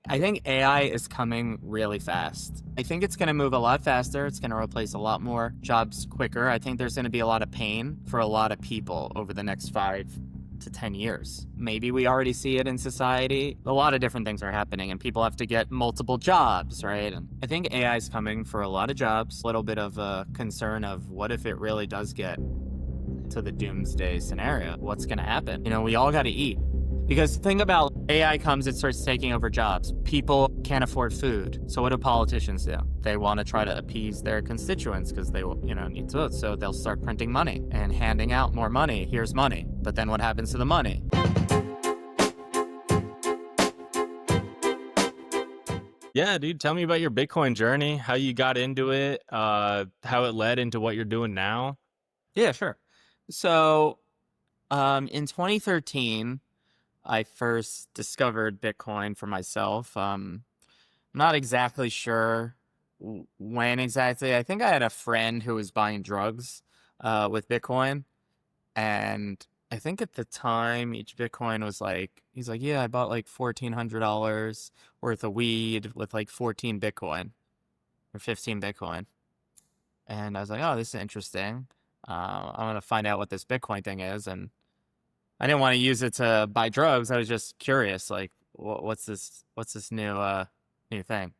I think AI is coming really fast. I think it's going to move a lot faster. It's going to replace a lot more jobs quicker. I think there's going to be a lot of pain for a lot of people over the next 5 to 10 years. Maybe we already see it in society. A lot of different things are happening, and people have to get multiple jobs, right? And I think AI is coming for a lot of jobs. A little bit of a concern of what if it really does get to the doomsday scenario? What's going to happen? We all got to eat. Because the thing about AI comes, it starts taking over jobs. People can't afford food. So what do politicians do? They want to try to appease their constituents because they need to vote. So they'll start printing money and handing out more money. Here's money. But then what happens to the money? Yeah, dude, tell me about your Bitcoin journey, how you got into it, how it led into what you're doing now. Yeah, sure. So in 2013, I first discovered Bitcoin for myself. Not exactly sure when exactly. I think I had a friend who was buying drugs with Bitcoin. And I think at the time, each Bitcoin was he's like, yeah, I bought like $1,400 worth of weed with like 14 Bitcoin or 15 Bitcoin. And I was like, oh, this is interesting. I want to find out what this Bitcoin thing is. And I didn't want to use it to buy drugs. I was just curious, like, what's this new thing?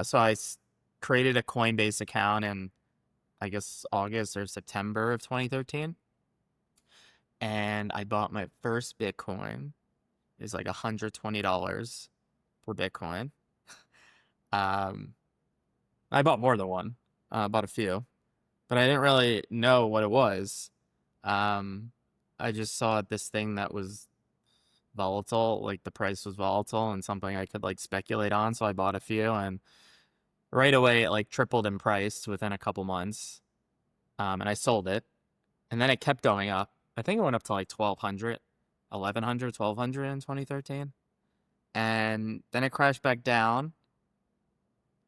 So created a Coinbase account in, I guess, August or September of 2013, and I bought my first Bitcoin. It was like $120 for Bitcoin. I bought more than one. Bought a few, but I didn't really know what it was. I just saw this thing that was volatile, like the price was volatile and something I could like speculate on. So I bought a few, and right away it like tripled in price within a couple months. And I sold it, and then it kept going up. I think it went up to like 1,200, 1,100, 1,200 in 2013. And then it crashed back down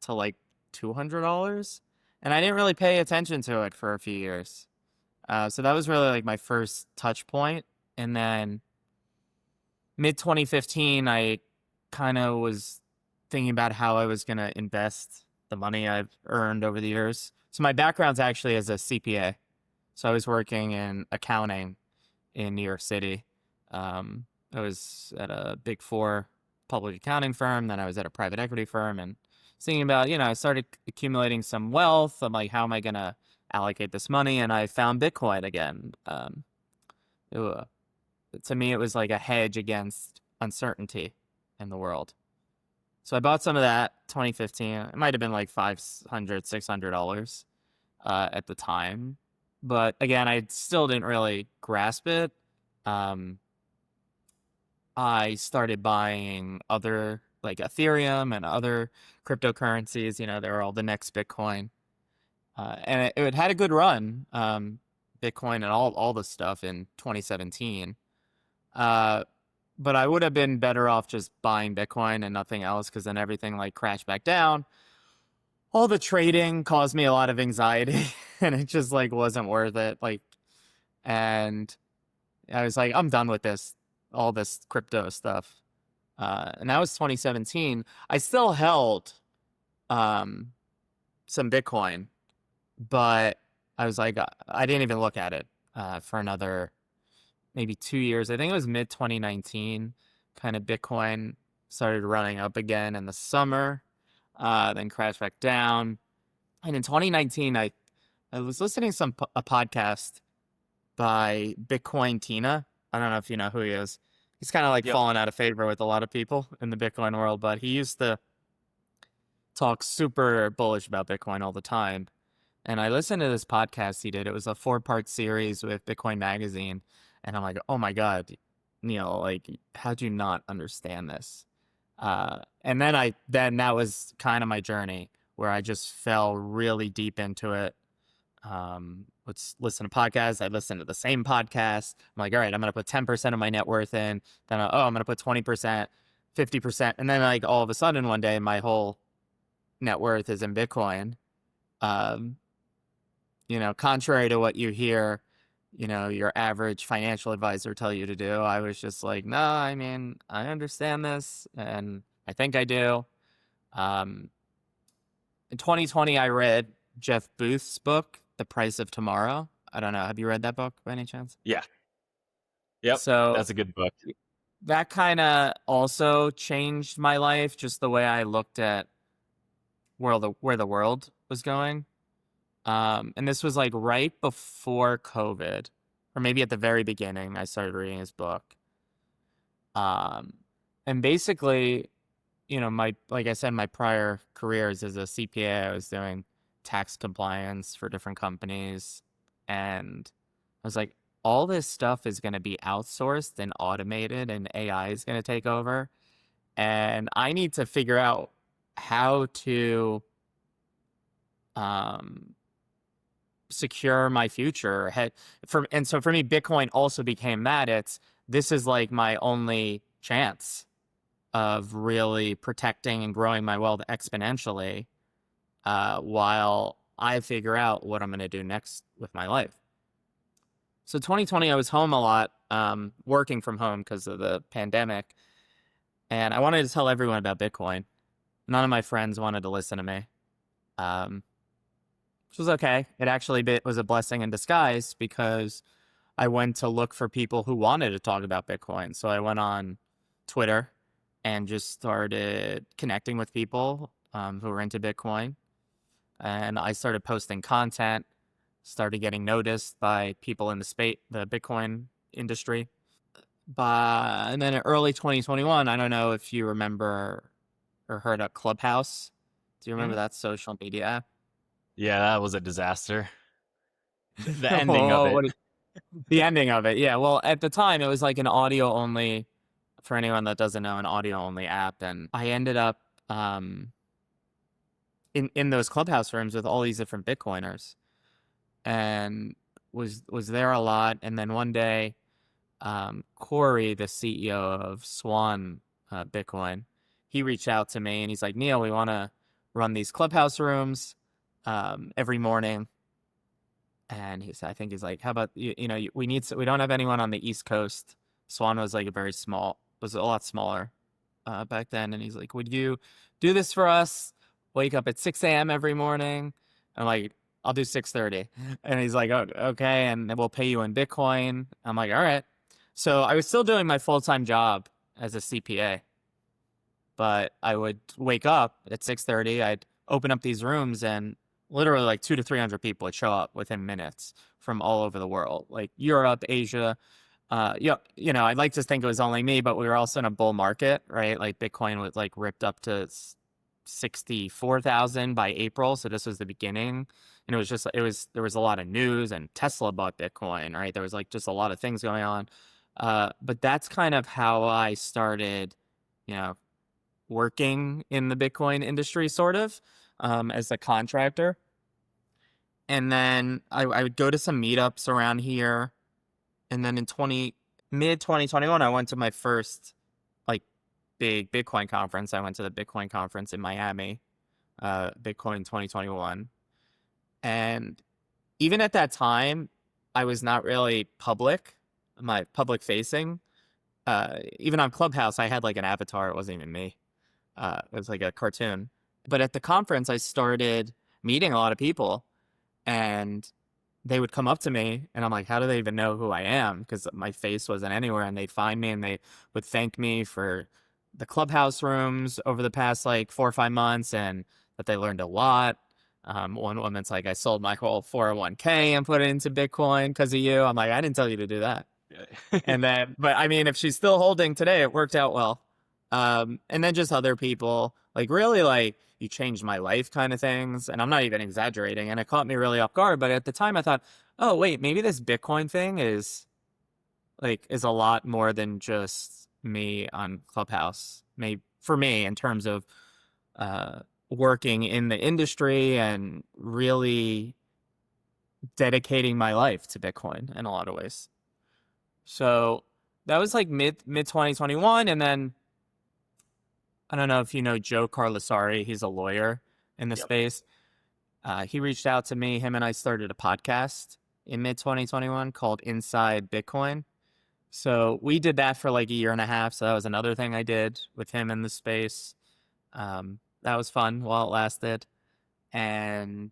to like $200. And I didn't really pay attention to it for a few years. So that was really like my first touch point. And then mid 2015, I kind of was thinking about how I was going to invest the money I've earned over the years. So my background's actually as a CPA. So I was working in accounting in New York City. I was at a big four public accounting firm. Then I was at a private equity firm, and thinking about, I started accumulating some wealth. I'm like, how am I going to allocate this money? And I found Bitcoin again. It, to me, it was like a hedge against uncertainty in the world. So I bought some of that 2015. It might have been like $500, $600 at the time. But again, I still didn't really grasp it. I started buying other, like Ethereum and other cryptocurrencies. They were all the next Bitcoin. And it had a good run, Bitcoin and all the stuff in 2017. But I would have been better off just buying Bitcoin and nothing else, because then everything like crashed back down. All the trading caused me a lot of anxiety, and it just like wasn't worth it. And I was like, I'm done with all this crypto stuff. And that was 2017. I still held some Bitcoin, but I was like, I didn't even look at it for another maybe 2 years. I think it was mid 2019, kind of Bitcoin started running up again in the summer, then crashed back down. And in 2019, I was listening to a podcast by Bitcoin Tina. I don't know if you know who he is. He's kind of like Yep. fallen out of favor with a lot of people in the Bitcoin world, but he used to talk super bullish about Bitcoin all the time. And I listened to this podcast he did. It was a 4-part series with Bitcoin Magazine. And I'm like, oh my God, Neil, like, how'd you not understand this? And then that was kind of my journey, where I just fell really deep into it. Let's listen to podcasts. I listen to the same podcast. I'm like, all right, I'm going to put 10% of my net worth in. Then, I'm going to put 20%, 50%. And then like all of a sudden one day, my whole net worth is in Bitcoin. Contrary to what you hear, your average financial advisor tell you to do, I was just like, no, I mean, I understand this, and I think I do. Um, in 2020, I read Jeff Booth's book, The Price of Tomorrow. I don't know. Have you read that book by any chance? Yeah. Yep. So That's a good book. that kind of also changed my life, just the way I looked at where the world was going. And this was like right before COVID, or maybe at the very beginning, I started reading his book. Um, and basically, my like I said, my prior careers as a CPA, I was doing tax compliance for different companies, and I was like, all this stuff is going to be outsourced and automated, and AI is going to take over, and I need to figure out how to um, secure my future. And so for me, Bitcoin also became that. This is like my only chance of really protecting and growing my wealth exponentially, while I figure out what I'm going to do next with my life. So 2020, I was home a lot, working from home because of the pandemic, and I wanted to tell everyone about Bitcoin. None of my friends wanted to listen to me, um, which was okay. It actually was a blessing in disguise because I went to look for people who wanted to talk about Bitcoin. So I went on Twitter and just started connecting with people, who were into Bitcoin. And I started posting content, started getting noticed by people in the Bitcoin industry. And then in early 2021, I don't know if you remember or heard of Clubhouse. Do you remember Mhm. that social media app? Yeah, that was a disaster. The ending of Oh, it. the ending of it. Yeah. Well, at the time, it was like an audio only, for anyone that doesn't know, an audio only app. And I ended up, in those Clubhouse rooms with all these different Bitcoiners, and was there a lot. And then one day, Corey, the CEO of Swan, Bitcoin, he reached out to me and he's like, Neil, we want to run these Clubhouse rooms, every morning. And I think he's like, how about we don't have anyone on the East Coast. Swan was like was a lot smaller, back then. And he's like, would you do this for us? Wake up at 6 a.m. every morning. I'm like, I'll do 6:30. And he's like, oh, okay. And then we'll pay you in Bitcoin. I'm like, all right. So I was still doing my full-time job as a CPA, but I would wake up at 6:30. I'd open up these rooms, and literally like 200 to 300 people would show up within minutes from all over the world, like Europe, Asia. I'd like to think it was only me, but we were also in a bull market, right? Like Bitcoin was like ripped up to 64,000 by April. So this was the beginning. And there was a lot of news, and Tesla bought Bitcoin, right? There was like just a lot of things going on. But that's kind of how I started, you know, working in the Bitcoin industry, sort of, as a contractor. And then I would go to some meetups around here. And then in mid 2021, I went to my first like big Bitcoin conference. I went to the Bitcoin conference in Miami, Bitcoin 2021. And even at that time, I was not really my public facing. Even on Clubhouse, I had like an avatar. It wasn't even me. It was like a cartoon. But at the conference, I started meeting a lot of people, and they would come up to me, and I'm like, how do they even know who I am? Because my face wasn't anywhere, and they'd find me and they would thank me for the Clubhouse rooms over the past like 4 or 5 months, and that they learned a lot. One woman's like, I sold my whole 401k and put it into Bitcoin because of you. I'm like, I didn't tell you to do that. And then, but I mean, if she's still holding today, it worked out well. And then just other people, like really like you changed my life kind of things. And I'm not even exaggerating. And it caught me really off guard. But at the time I thought, oh, wait, maybe this Bitcoin thing is a lot more than just me on Clubhouse. Maybe for me in terms of, uh, working in the industry and really dedicating my life to Bitcoin in a lot of ways. So that was like mid 2021. And then I don't know if you know Joe Carlasari. He's a lawyer in the Yep. space. He reached out to me. Him and I started a podcast in mid 2021 called Inside Bitcoin. So we did that for like a year and a half. So that was another thing I did with him in the space. That was fun while it lasted. And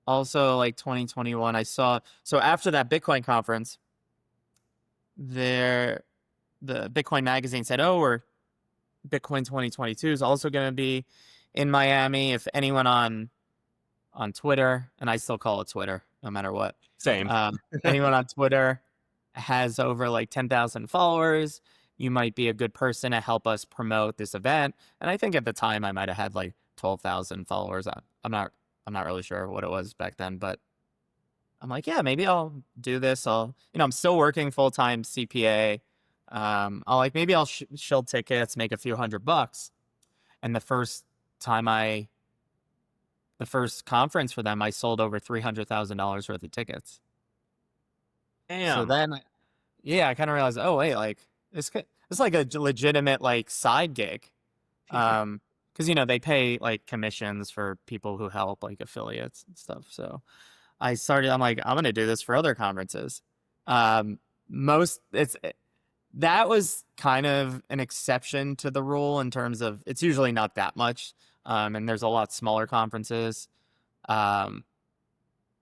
also like 2021, I saw, so after that Bitcoin conference, there, the Bitcoin magazine said, oh, we're Bitcoin 2022 is also going to be in Miami. If anyone on Twitter, and I still call it Twitter, no matter what. Same. Anyone on Twitter has over like 10,000 followers, you might be a good person to help us promote this event. And I think at the time I might have had like 12,000 followers. I'm not really sure what it was back then, but I'm like, yeah, maybe I'll do this. I'm still working full time CPA. Maybe I'll shill tickets, make a few $100. And time I the first conference for them, I sold over $300,000 worth of tickets. So Damn. then, yeah, I kind of realized, oh wait, like it's like a legitimate like side gig, because they pay like commissions for people who help, like affiliates and stuff. So I'm like, I'm gonna do this for other conferences. Um, most it's that was kind of an exception to the rule in terms of it's usually not that much, and there's a lot smaller conferences. Um,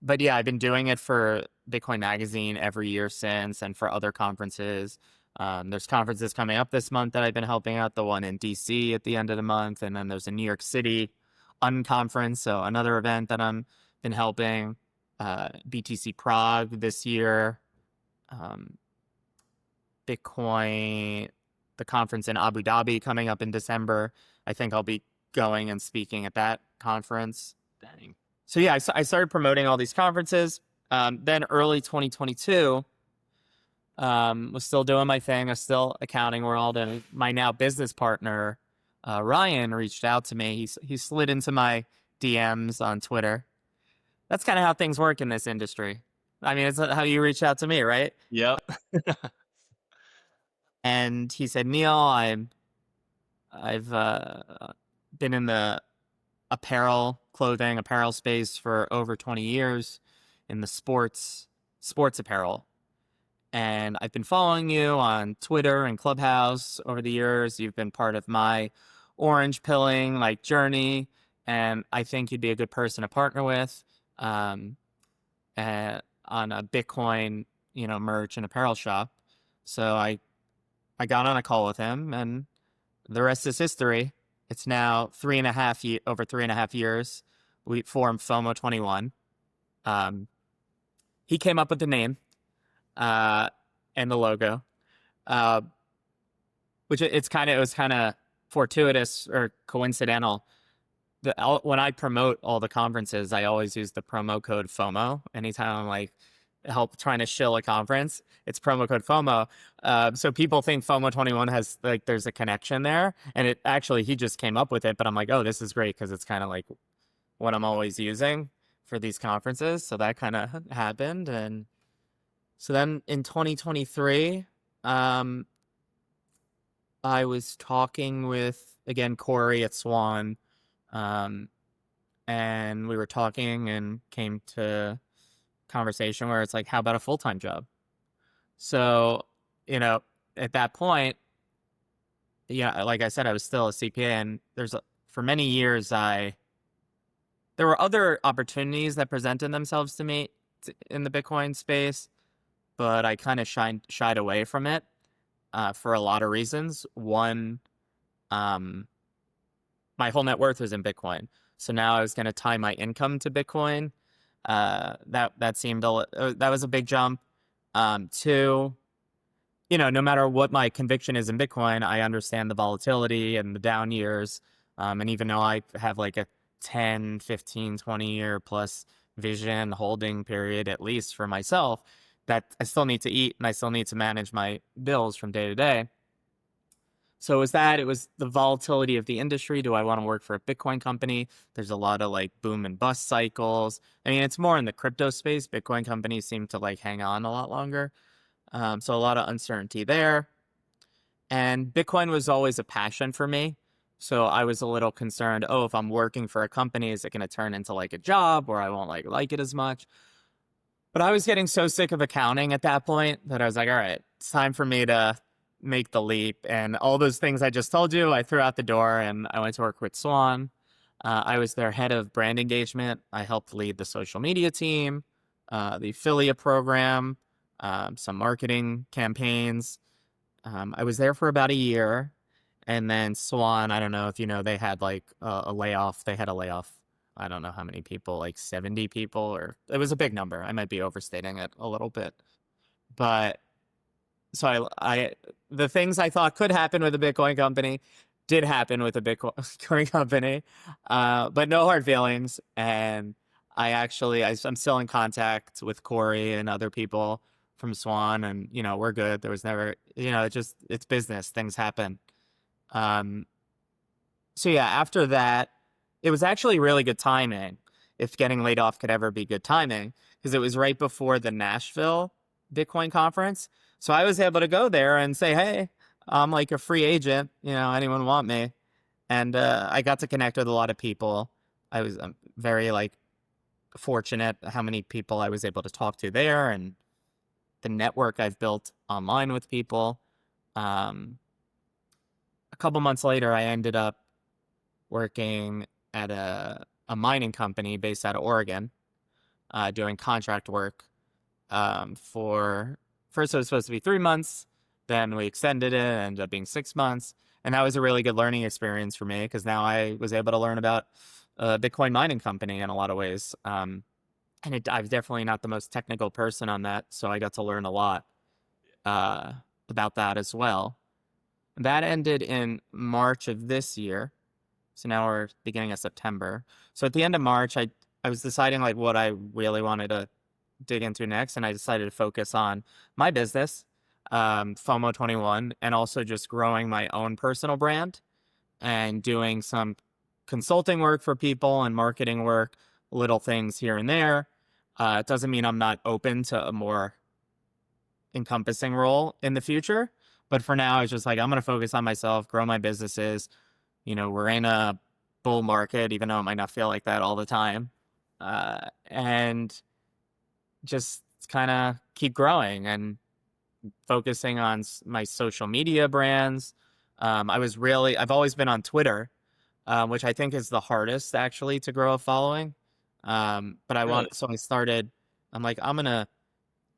but yeah, I've been doing it for Bitcoin Magazine every year since, and for other conferences. There's conferences coming up this month that I've been helping out. The one in DC at the end of the month, and then there's a New York City unconference, so another event that I'm been helping. BTC Prague this year. Um, Bitcoin, the conference in Abu Dhabi coming up in December. I think I'll be going and speaking at that conference. Dang. So yeah, I started promoting all these conferences. Then early 2022, was still doing my thing. I was still accounting world, and my now business partner, Ryan, reached out to me. He slid into my DMs on Twitter. That's kind of how things work in this industry. I mean, it's how you reach out to me, right? Yep. And he said, Neil, I've been in the apparel space for over 20 years in the sports apparel. And I've been following you on Twitter and Clubhouse over the years. You've been part of my orange pilling like journey, and I think you'd be a good person to partner with, um, on a Bitcoin, merch and apparel shop. So I got on a call with him, and the rest is history. It's now over 3.5 years. We formed FOMO 21. He came up with the name, uh, and the logo, uh, which it was kind of fortuitous or coincidental. When I promote all the conferences, I always use the promo code FOMO. Anytime I'm like help trying to shill a conference, it's promo code FOMO. So people think FOMO 21 has like there's a connection there, and it actually he just came up with it. But I'm like, oh, this is great because it's kind of like what I'm always using for these conferences. So that kind of happened, and so then in 2023, um, I was talking with again Corey at Swan, um, and we were talking and came to conversation where it's like, how about a full-time job? So, you know, at that point, yeah, like I said, I was still a CPA, and for many years, there were other opportunities that presented themselves to me in the Bitcoin space, but I kind of shied away from it, for a lot of reasons. One, um, my whole net worth was in Bitcoin, so now I was going to tie my income to Bitcoin. That was a big jump. Two, no matter what my conviction is in Bitcoin, I understand the volatility and the down years. And even though I have like a 10, 15, 20 year plus vision holding period, at least for myself, that I still need to eat and I still need to manage my bills from day to day. So it was the volatility of the industry. Do I want to work for a Bitcoin company? There's a lot of like boom and bust cycles. I mean, it's more in the crypto space. Bitcoin companies seem to like hang on a lot longer. So a lot of uncertainty there. And Bitcoin was always a passion for me. So I was a little concerned, oh, if I'm working for a company, is it going to turn into like a job where I won't like it as much? But I was getting so sick of accounting at that point that I was like, all right, it's time for me to make the leap. And all those things I just told you, I threw out the door and I went to work with Swan. I was their head of brand engagement. I helped lead the social media team, the affiliate program, some marketing campaigns. I was there for about a year. And then Swan, I don't know if you know, they had like a layoff. They had a layoff. I don't know how many people, like 70 people, or it was a big number. I might be overstating it a little bit. But so the things I thought could happen with a Bitcoin company did happen with a Bitcoin company, but no hard feelings. And I'm still in contact with Corey and other people from Swan, and we're good. There was never, it's business. Things happen. Um, so yeah, after that, it was actually really good timing. If getting laid off could ever be good timing, because it was right before the Nashville Bitcoin conference. So I was able to go there and say, "Hey, I'm like a free agent. Anyone want me?" And I got to connect with a lot of people. I was very like fortunate how many people I was able to talk to there, and the network I've built online with people. Um, a couple months later, I ended up working at a mining company based out of Oregon, doing contract work for first it was supposed to be 3 months, then we extended it, it ended up being 6 months, and that was a really good learning experience for me because now I was able to learn about a Bitcoin mining company in a lot of ways. I'm definitely not the most technical person on that, so I got to learn a lot uh, about that as well. That ended in March of this year. So now we're beginning of September. So at the end of March, I was deciding like what I really wanted to dig into next, and I decided to focus on my business, FOMO 21, and also just growing my own personal brand and doing some consulting work for people and marketing work, little things here and there. It doesn't mean I'm not open to a more encompassing role in the future, but for now, it's just like I'm going to focus on myself, grow my businesses. We're in a bull market, even though it might not feel like that all the time. And just kind of keep growing and focusing on my social media brands. I've always been on Twitter, which I think is the hardest actually to grow a following. But Really? so I'm like, I'm going to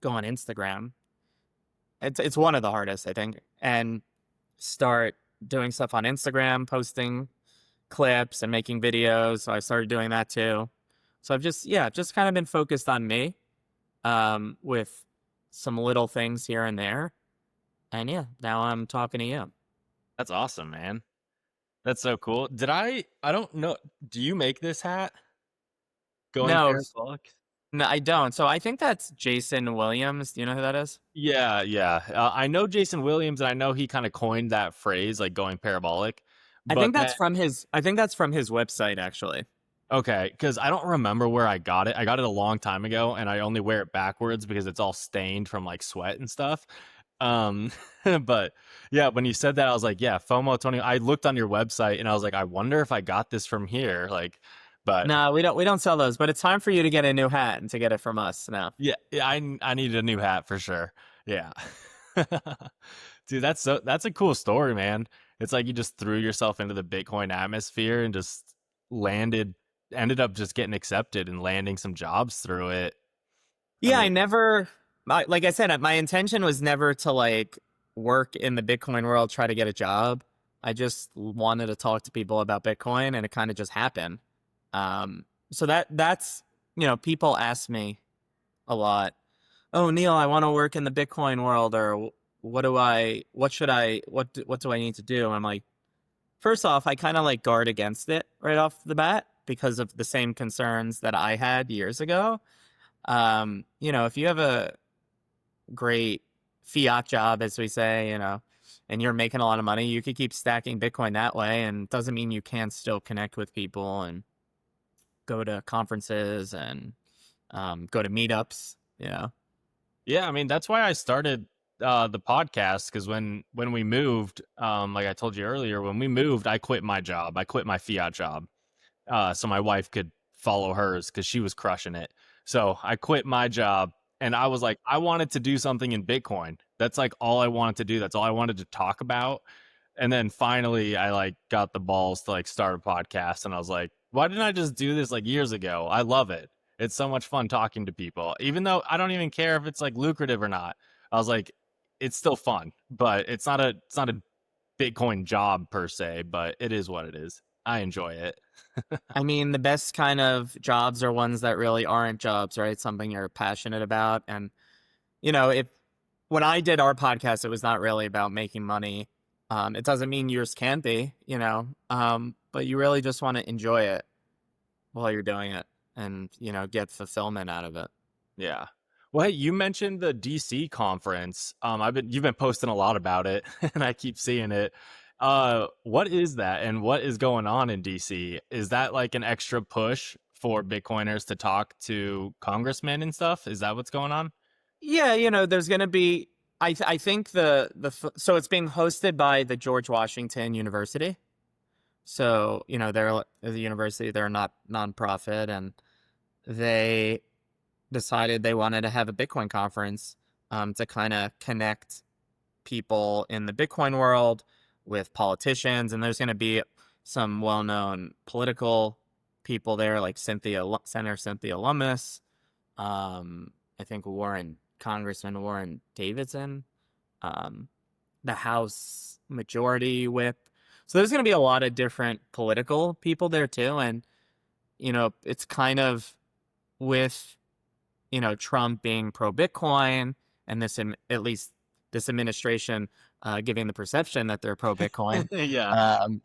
go on Instagram. It's one of the hardest, I think, and start doing stuff on Instagram, posting clips and making videos. So I started doing that too. So just kind of been focused on me, with some little things here and there. And yeah, now I'm talking to you. That's awesome, man. That's so cool. I don't know. Do you make this hat? Going No, parabolic? no, I don't. So I think that's Jason Williams. Do you know who that is? Yeah, yeah. I know Jason Williams, and I know he kind of coined that phrase, like going parabolic. But then, I think that's from his website actually. okay, because I don't remember where I got it. I got it a long time ago, and I only wear it backwards because it's all stained from like sweat and stuff. Um, but yeah, when you said that, I was like, yeah, FOMO 20. I looked on your website, and I was like, I wonder if I got this from here. Like, but No, we don't sell those, but it's time for you to get a new hat and to get it from us now. yeah, I needed a new hat for sure. Yeah. Dude, that's a cool story, man. It's like you just threw yourself into the Bitcoin atmosphere and just landed ended up just getting accepted and landing some jobs through it. I Yeah, mean, like I said, my intention was never to like work in the Bitcoin world, try to get a job. I just wanted to talk to people about Bitcoin, and it kind of just happened. So that's, people ask me a lot, "Oh, Neil, I want to work in the Bitcoin world," or what do I need to do? And I'm like, first off, I kind of like guard against it right off the bat because of the same concerns that I had years ago. If you have a great fiat job, as we say, and you're making a lot of money, you could keep stacking Bitcoin that way, and it doesn't mean you can't still connect with people and go to conferences and go to meetups. yeah, I mean that's why I started the podcast because when we moved, like I told you earlier, when we moved, I quit my job. I quit my fiat job, so my wife could follow hers because she was crushing it. So I quit my job and I was like, I wanted to do something in Bitcoin. That's like all I wanted to do. That's all I wanted to talk about. And then finally I like got the balls to like start a podcast, and I was like, why didn't I just do this like years ago? I love it. It's so much fun talking to people. Even though I don't even care if it's like lucrative or not. I was like, it's still fun, but it's not a Bitcoin job per se, but it is what it is. I enjoy it. I mean, the best kind of jobs are ones that really aren't jobs, right? Something you're passionate about. And, if when I did our podcast, it was not really about making money. It doesn't mean yours can't be, but you really just want to enjoy it while you're doing it and, get fulfillment out of it. Yeah. Well, hey, you mentioned the DC conference. You've been posting a lot about it, and I keep seeing it. What is that, and what is going on in DC? Is that like an extra push for Bitcoiners to talk to congressmen and stuff? Is that what's going on? Yeah, there's going to be, I think so it's being hosted by the George Washington University. So, they're the university, they're not nonprofit, and they decided they wanted to have a Bitcoin conference to kind of connect people in the Bitcoin world with politicians. And there's going to be some well-known political people there, like Senator Cynthia Lummis. I think Congressman Warren Davidson, um, the House Majority Whip. So there's going to be a lot of different political people there too. And, it's kind of with, Trump being pro Bitcoin and at least this administration giving the perception that they're pro Bitcoin, Yeah. um,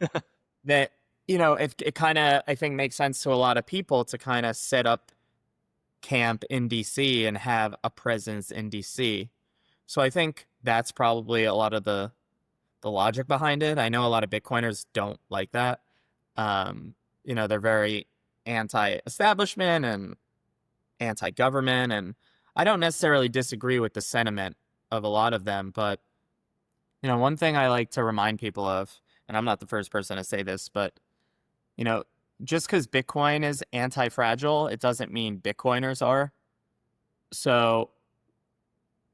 that, it kind of, I think, makes sense to a lot of people to kind of set up camp in DC and have a presence in DC. So I think that's probably a lot of the logic behind it. I know a lot of Bitcoiners don't like that. They're very anti-establishment and anti-government, and I don't necessarily disagree with the sentiment of a lot of them, but one thing I like to remind people of, and I'm not the first person to say this, but you know, just because Bitcoin is anti-fragile, it doesn't mean Bitcoiners are. So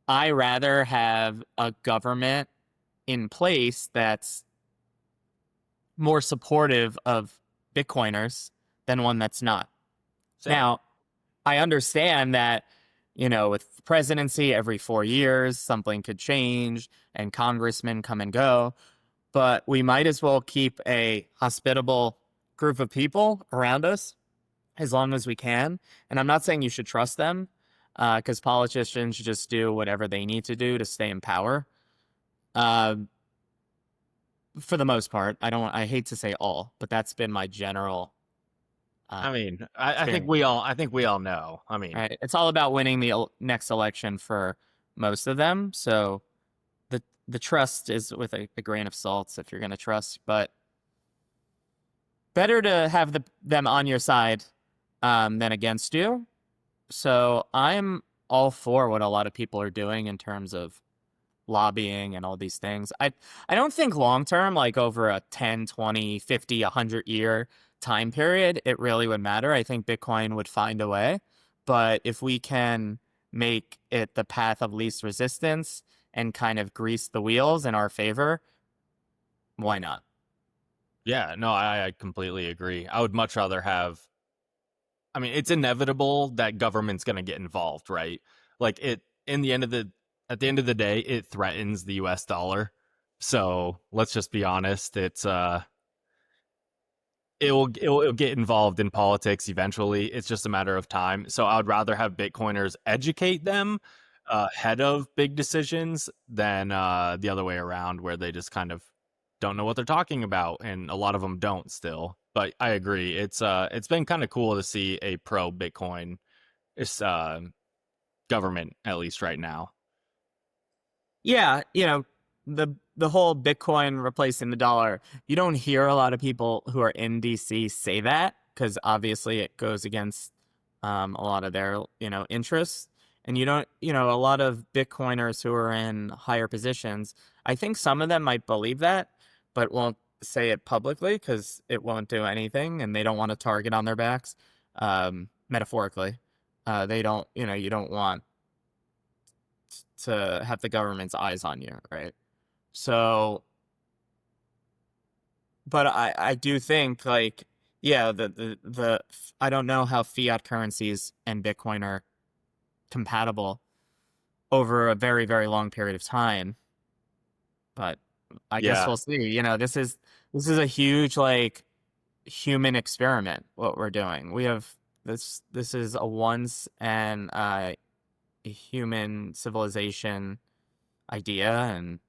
I rather have a government in place that's more supportive of Bitcoiners than one that's not. Same. Now, I understand that, with presidency every 4 years, something could change and congressmen come and go, but we might as well keep a hospitable group of people around us as long as we can. And I'm not saying you should trust them because politicians should just do whatever they need to do to stay in power. Uh, for the most part, I hate to say all, but that's been my general I mean, I think experience. we all know. I mean, Right? It's all about winning the next election for most of them. So the trust is with a grain of salt if you're going to trust, but better to have them on your side than against you. So I'm all for what a lot of people are doing in terms of lobbying and all these things. I don't think long term, like over a 10, 20, 50, 100 year time period, it really would matter. I think Bitcoin would find a way. But if we can make it the path of least resistance and kind of grease the wheels in our favor, why not? yeah, no, I completely agree. I would much rather have. I mean, it's inevitable that government's going to get involved, right? Like it in the end of the at the end of the day, it threatens the US dollar. So, let's just be honest, it'll get involved in politics eventually. It's just a matter of time. So, I would rather have Bitcoiners educate them ahead of big decisions than the other way around where they just kind of don't know what they're talking about, and a lot of them don't still. But I agree. It's been kind of cool to see a pro Bitcoin government, at least right now. Yeah, the whole Bitcoin replacing the dollar. You don't hear a lot of people who are in DC say that because obviously it goes against a lot of their interests. And you don't, a lot of Bitcoiners who are in higher positions. I think some of them might believe that, but won't say it publicly because it won't do anything, and they don't want a target on their backs. Metaphorically, they don't. You don't want to have the government's eyes on you, right? So, but I do think like yeah, the I don't know how fiat currencies and Bitcoin are compatible over a very, very long period of time, but I guess Yeah. we'll see. This is a huge like human experiment what we're doing. We have this is a once and a human civilization idea, and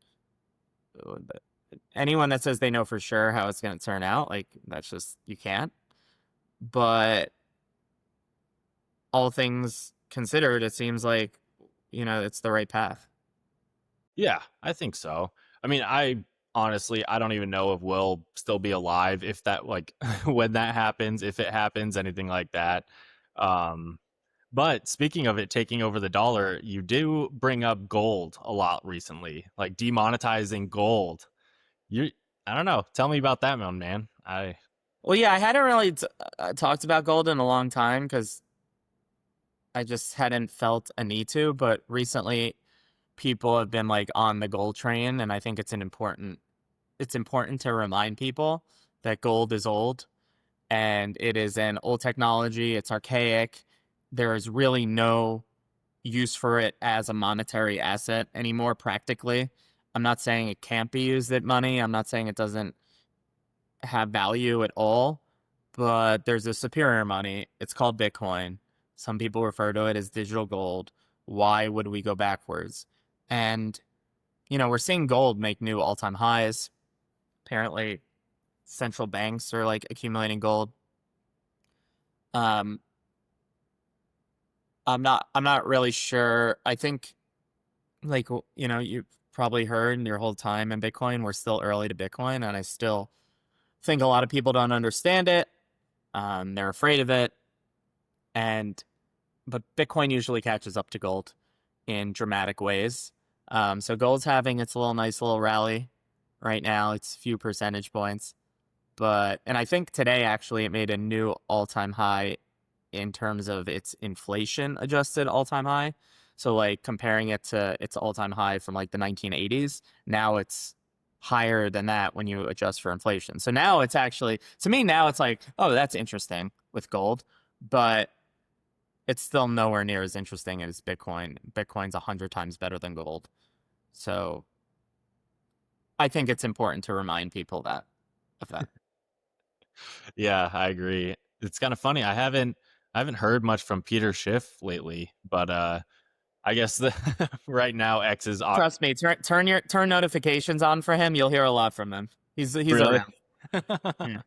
uh, anyone that says they know for sure how it's going to turn out, like that's just you can't. But all things considered, it seems like it's the right path. Yeah, I think so. I mean, I honestly, I don't even know if we'll still be alive if that like when that happens, if it happens, anything like that. Um, but speaking of it taking over the dollar, you do bring up gold a lot recently, like demonetizing gold. You, I don't know. Tell me about that one, man. Well, yeah, I hadn't really talked about gold in a long time because I just hadn't felt a need to. But recently, people have been like on the gold train, and I think it's important to remind people that gold is old and it is an old technology. It's archaic. There is really no use for it as a monetary asset anymore, practically. I'm not saying it can't be used as money. I'm not saying it doesn't have value at all, but there's a superior money. It's called Bitcoin. Some people refer to it as digital gold. Why would we go backwards? And, we're seeing gold make new all time highs. Apparently, central banks are like accumulating gold. Um, I'm not really sure. I think like you've probably heard in your whole time in Bitcoin, we're still early to Bitcoin, and I still think a lot of people don't understand it. They're afraid of it, and but Bitcoin usually catches up to gold in dramatic ways. So gold's having its nice little rally right now. It's a few percentage points, and I think today actually it made a new all-time high in terms of its inflation adjusted all-time high. So like comparing it to its all-time high from like the 1980s, now it's higher than that when you adjust for inflation. So now it's actually to me now it's like, oh, that's interesting with gold, but it's still nowhere near as interesting as Bitcoin. Bitcoin's 100 times better than gold. So I think it's important to remind people of that. Yeah, I agree. It's kind of funny. I haven't heard much from Peter Schiff lately, but I guess the right now X is Trust me, turn notifications on for him. You'll hear a lot from him. He's really. around. Yeah.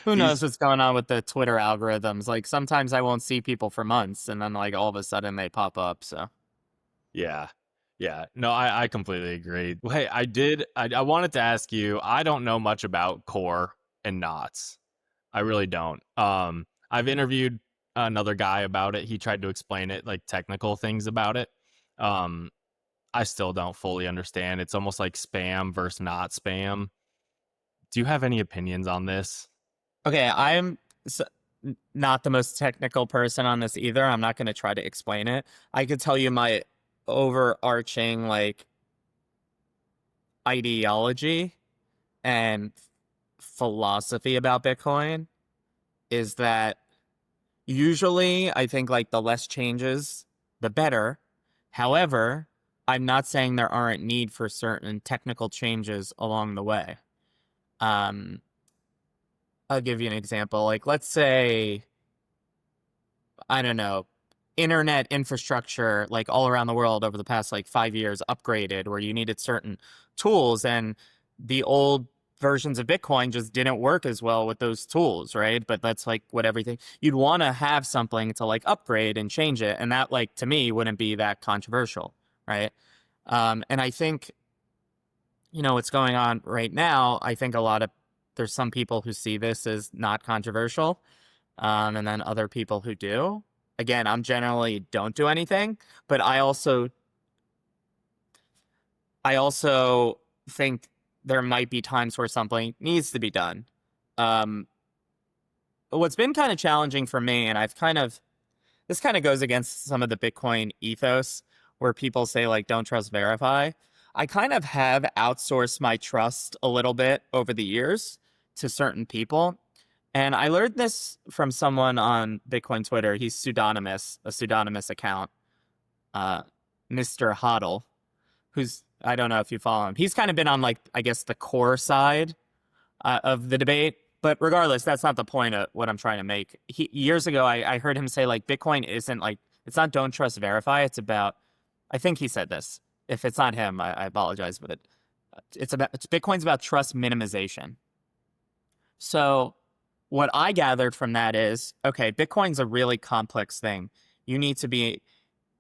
Who He's knows what's going on with the Twitter algorithms? Like sometimes I won't see people for months, and then like all of a sudden they pop up. So Yeah. Yeah. No, I completely agree. Well, hey, I wanted to ask you, I don't know much about core and knots. I really don't. I've interviewed another guy about it. He tried to explain it, like technical things about it. Um, I still don't fully understand. It's almost like spam versus not spam. Do you have any opinions on this? okay, I'm not the most technical person on this either. I'm not going to try to explain it. I could tell you my overarching like ideology and philosophy about Bitcoin is that usually I think like the less changes, the better. However, I'm not saying there aren't need for certain technical changes along the way. Um, I'll give you an example. Like, let's say, I don't know, internet infrastructure, like all around the world over the past like 5 years, upgraded where you needed certain tools, and the old versions of Bitcoin just didn't work as well with those tools, right? But that's like what everything you'd want to have something to like upgrade and change it. And that, like, to me, wouldn't be that controversial, right? And I think, what's going on right now, I think there's some people who see this as not controversial, and then other people who do. Again, I'm generally don't do anything, but I also think there might be times where something needs to be done. Um, what's been kind of challenging for me, and this kind of goes against some of the Bitcoin ethos, where people say like don't trust verify. I kind of have outsourced my trust a little bit over the years to certain people. And I learned this from someone on Bitcoin Twitter. He's pseudonymous, a pseudonymous account, uh, Mr. Hodl, who's, I don't know if you follow him. He's kind of been on like, I guess, the core side of the debate. But regardless, that's not the point of what I'm trying to make. Years ago, I heard him say like Bitcoin isn't like, it's not don't trust verify. It's about, I think he said this. If it's not him, I apologize, but it's Bitcoin's about trust minimization. So what I gathered from that is, okay, Bitcoin's a really complex thing. You need to be,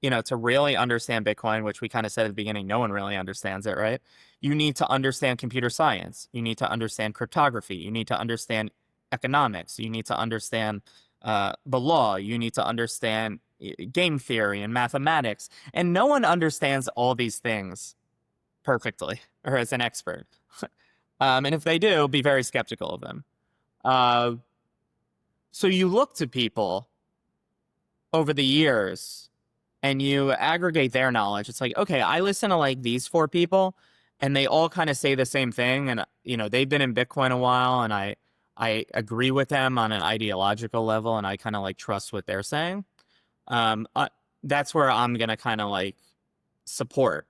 to really understand Bitcoin, which we kind of said at the beginning, no one really understands it, right? You need to understand computer science. You need to understand cryptography. You need to understand economics. You need to understand the law. You need to understand game theory and mathematics. And no one understands all these things perfectly or as an expert. And if they do, be very skeptical of them. Uh, so you look to people over the years and you aggregate their knowledge. It's like, okay, I listen to like these four people and they all kind of say the same thing. And, they've been in Bitcoin a while and I agree with them on an ideological level and I kind of like trust what they're saying. That's where I'm going to kind of like support.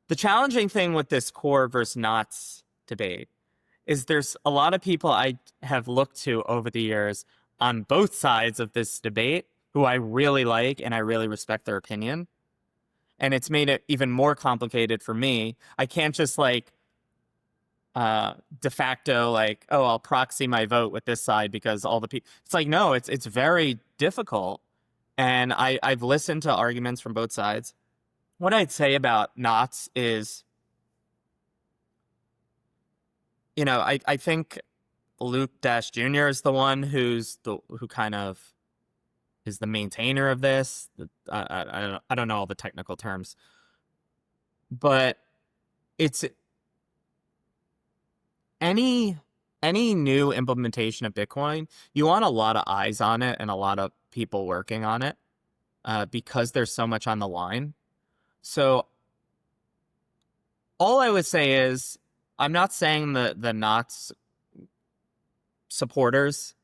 The challenging thing with this core versus knots debate is there's a lot of people I have looked to over the years on both sides of this debate who I really like and I really respect their opinion. And it's made it even more complicated for me. I can't just like de facto like, oh, I'll proxy my vote with this side because all the people. It's like, no, it's very difficult. And I've listened to arguments from both sides. What I'd say about knots is, I think Luke Dash Jr. is the one who kind of is the maintainer of this. I don't know all the technical terms, but it's any new implementation of Bitcoin, you want a lot of eyes on it and a lot of people working on it because there's so much on the line. So all I would say is I'm not saying the knots supporters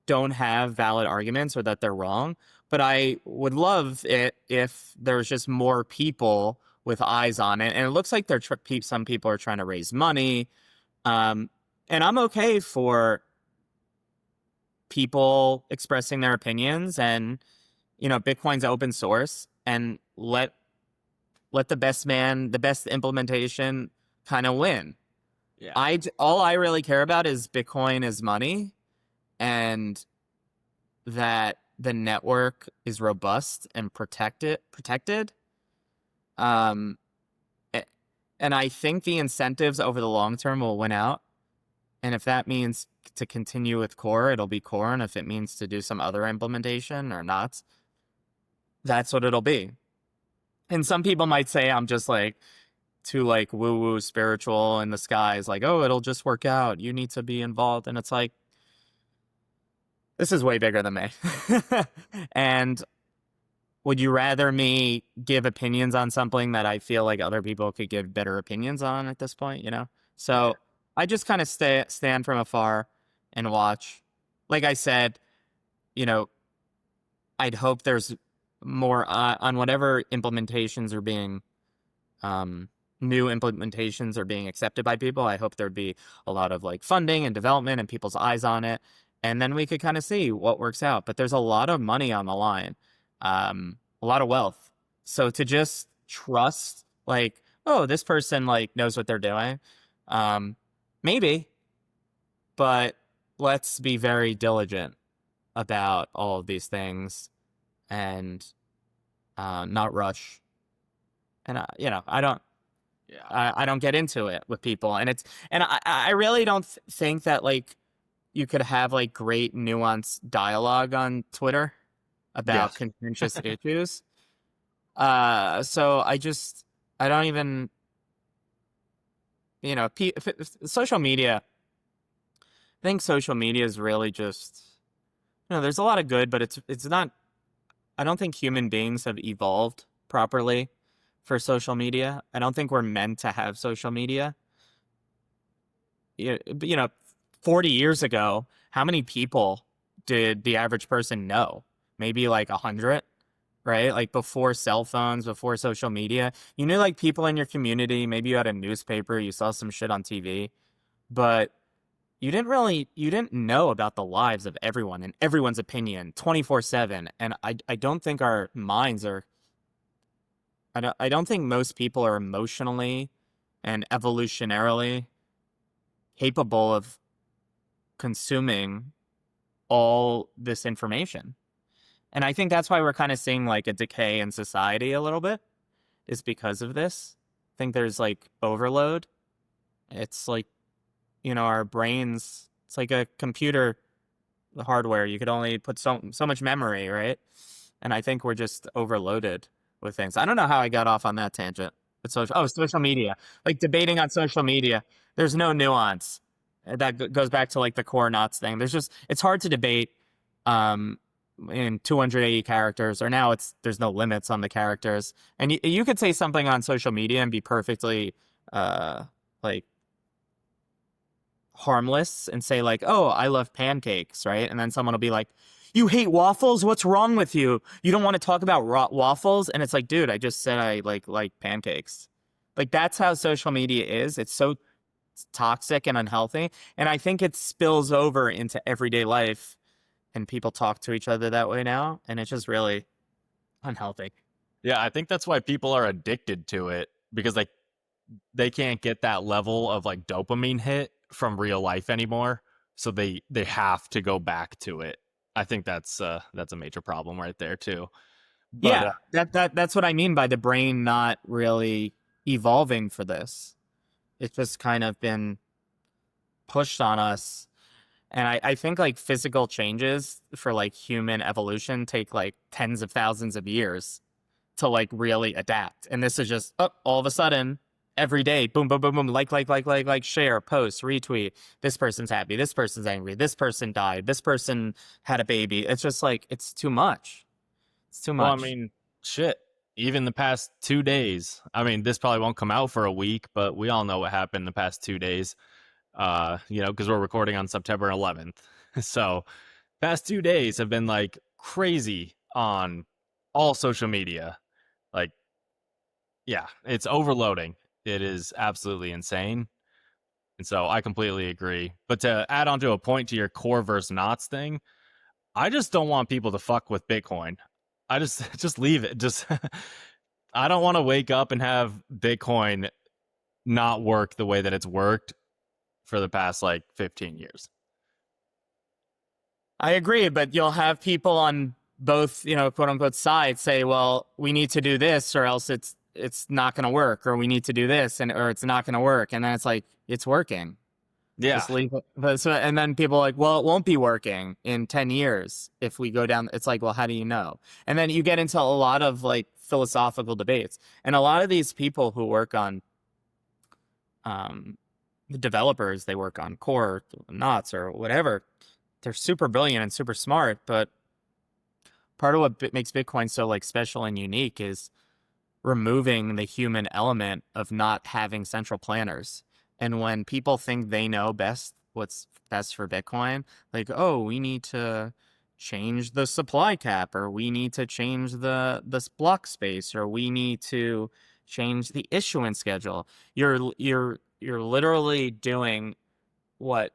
don't have valid arguments or that they're wrong, but I would love it if there's just more people with eyes on it. And it looks like some people are trying to raise money. And I'm okay for people expressing their opinions and, Bitcoin's open source and let the best implementation kind of win. Yeah. All I really care about is Bitcoin is money and that the network is robust and protected. Um, and I think the incentives over the long term will win out. And if that means to continue with core, it'll be core. And if it means to do some other implementation or not, that's what it'll be. And some people might say I'm just like too like woo-woo spiritual in the skies, like, oh, it'll just work out. You need to be involved. And it's like, this is way bigger than me. And would you rather me give opinions on something that I feel like other people could give better opinions on at this point, So Yeah. I just kind of stand from afar and watch. Like I said, I'd hope there's more on whatever implementations are being new implementations are being accepted by people. I hope there'd be a lot of like funding and development and people's eyes on it. And then we could kind of see what works out. But there's a lot of money on the line, a lot of wealth. So to just trust like, oh, this person like knows what they're doing, maybe, but let's be very diligent about all of these things and not rush. And I don't. Yeah. I don't get into it with people, and I really don't think that like you could have like great nuanced dialogue on Twitter about Yes. contentious issues. So I don't even social media. I think social media is really just there's a lot of good, but it's not. I don't think human beings have evolved properly for social media. I don't think we're meant to have social media. You know, 40 years ago, how many people did the average person know? Maybe like 100, right? Like before cell phones, before social media. You knew like people in your community, maybe you had a newspaper, you saw some shit on TV, but you didn't know about the lives of everyone and everyone's opinion 24/7. And I don't think our minds are I don't think most people are emotionally and evolutionarily capable of consuming all this information. And I think that's why we're kind of seeing like a decay in society a little bit, is because of this. I think there's like overload. It's like, our brains, it's like a computer hardware. You could only put so much memory, right? And I think we're just overloaded with things. I don't know how I got off on that tangent. But social media. Like debating on social media. There's no nuance. That goes back to like the core knots thing. It's hard to debate um in 280 characters, or now there's no limits on the characters. And you could say something on social media and be perfectly like harmless and say like, "Oh, I love pancakes," right? And then someone will be like, "You hate waffles? What's wrong with you? You don't want to talk about waffles?" And it's like, "Dude, I just said I like pancakes." Like that's how social media is. It's so toxic and unhealthy, and I think it spills over into everyday life, and people talk to each other that way now, and it's just really unhealthy. Yeah, I think that's why people are addicted to it because they can't get that level of like dopamine hit from real life anymore, so they have to go back to it. I think that's a major problem right there too. But Yeah, that's what I mean by the brain not really evolving for this. It's just kind of been pushed on us. And I think like physical changes for like human evolution take like tens of thousands of years to like really adapt. And this is just all of a sudden every day, boom, boom, boom, boom, like, share, post, retweet. This person's happy. This person's angry. This person died. This person had a baby. It's just like it's too much. It's too well, I much. mean, shit. Even the past 2 days. I mean, this probably won't come out for a week, but we all know what happened the past 2 days. Because we're recording on September 11th. So past 2 days have been like crazy on all social media. Like, yeah, it's overloading. It is absolutely insane. And so I completely agree. But to add on to a point to your core versus knots thing, I just don't want people to fuck with Bitcoin. I just just leave it. Just I don't want to wake up and have Bitcoin not work the way that it's worked for the past like 15 years. I agree, but you'll have people on both, quote unquote sides say, "Well, we need to do this, or else it's not going to work, or we need to do this, or it's not going to work." And then it's like it's working. Yeah. Just leave it. And then people are like, "Well, it won't be working in 10 years if we go down." It's like, well, how do you know? And then you get into a lot of like philosophical debates, and a lot of these people who work on um, the developers, they work on core knots or whatever. They're super brilliant and super smart, but part of what makes Bitcoin so like special and unique is removing the human element of not having central planners. And when people think they know what's best for Bitcoin, like, oh, we need to change the supply cap, or we need to change the block space, or we need to change the issuance schedule. You're literally doing what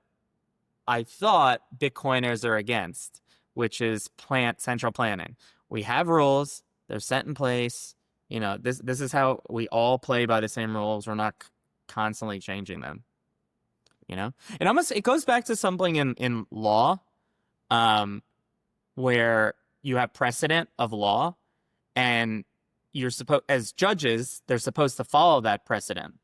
I thought Bitcoiners are against, which is central planning. We have rules, they're set in place. This is how we all play by the same rules. We're not constantly changing them. It goes back to something in law, um, where you have precedent of law, and you're supposed as judges, they're supposed to follow that precedent.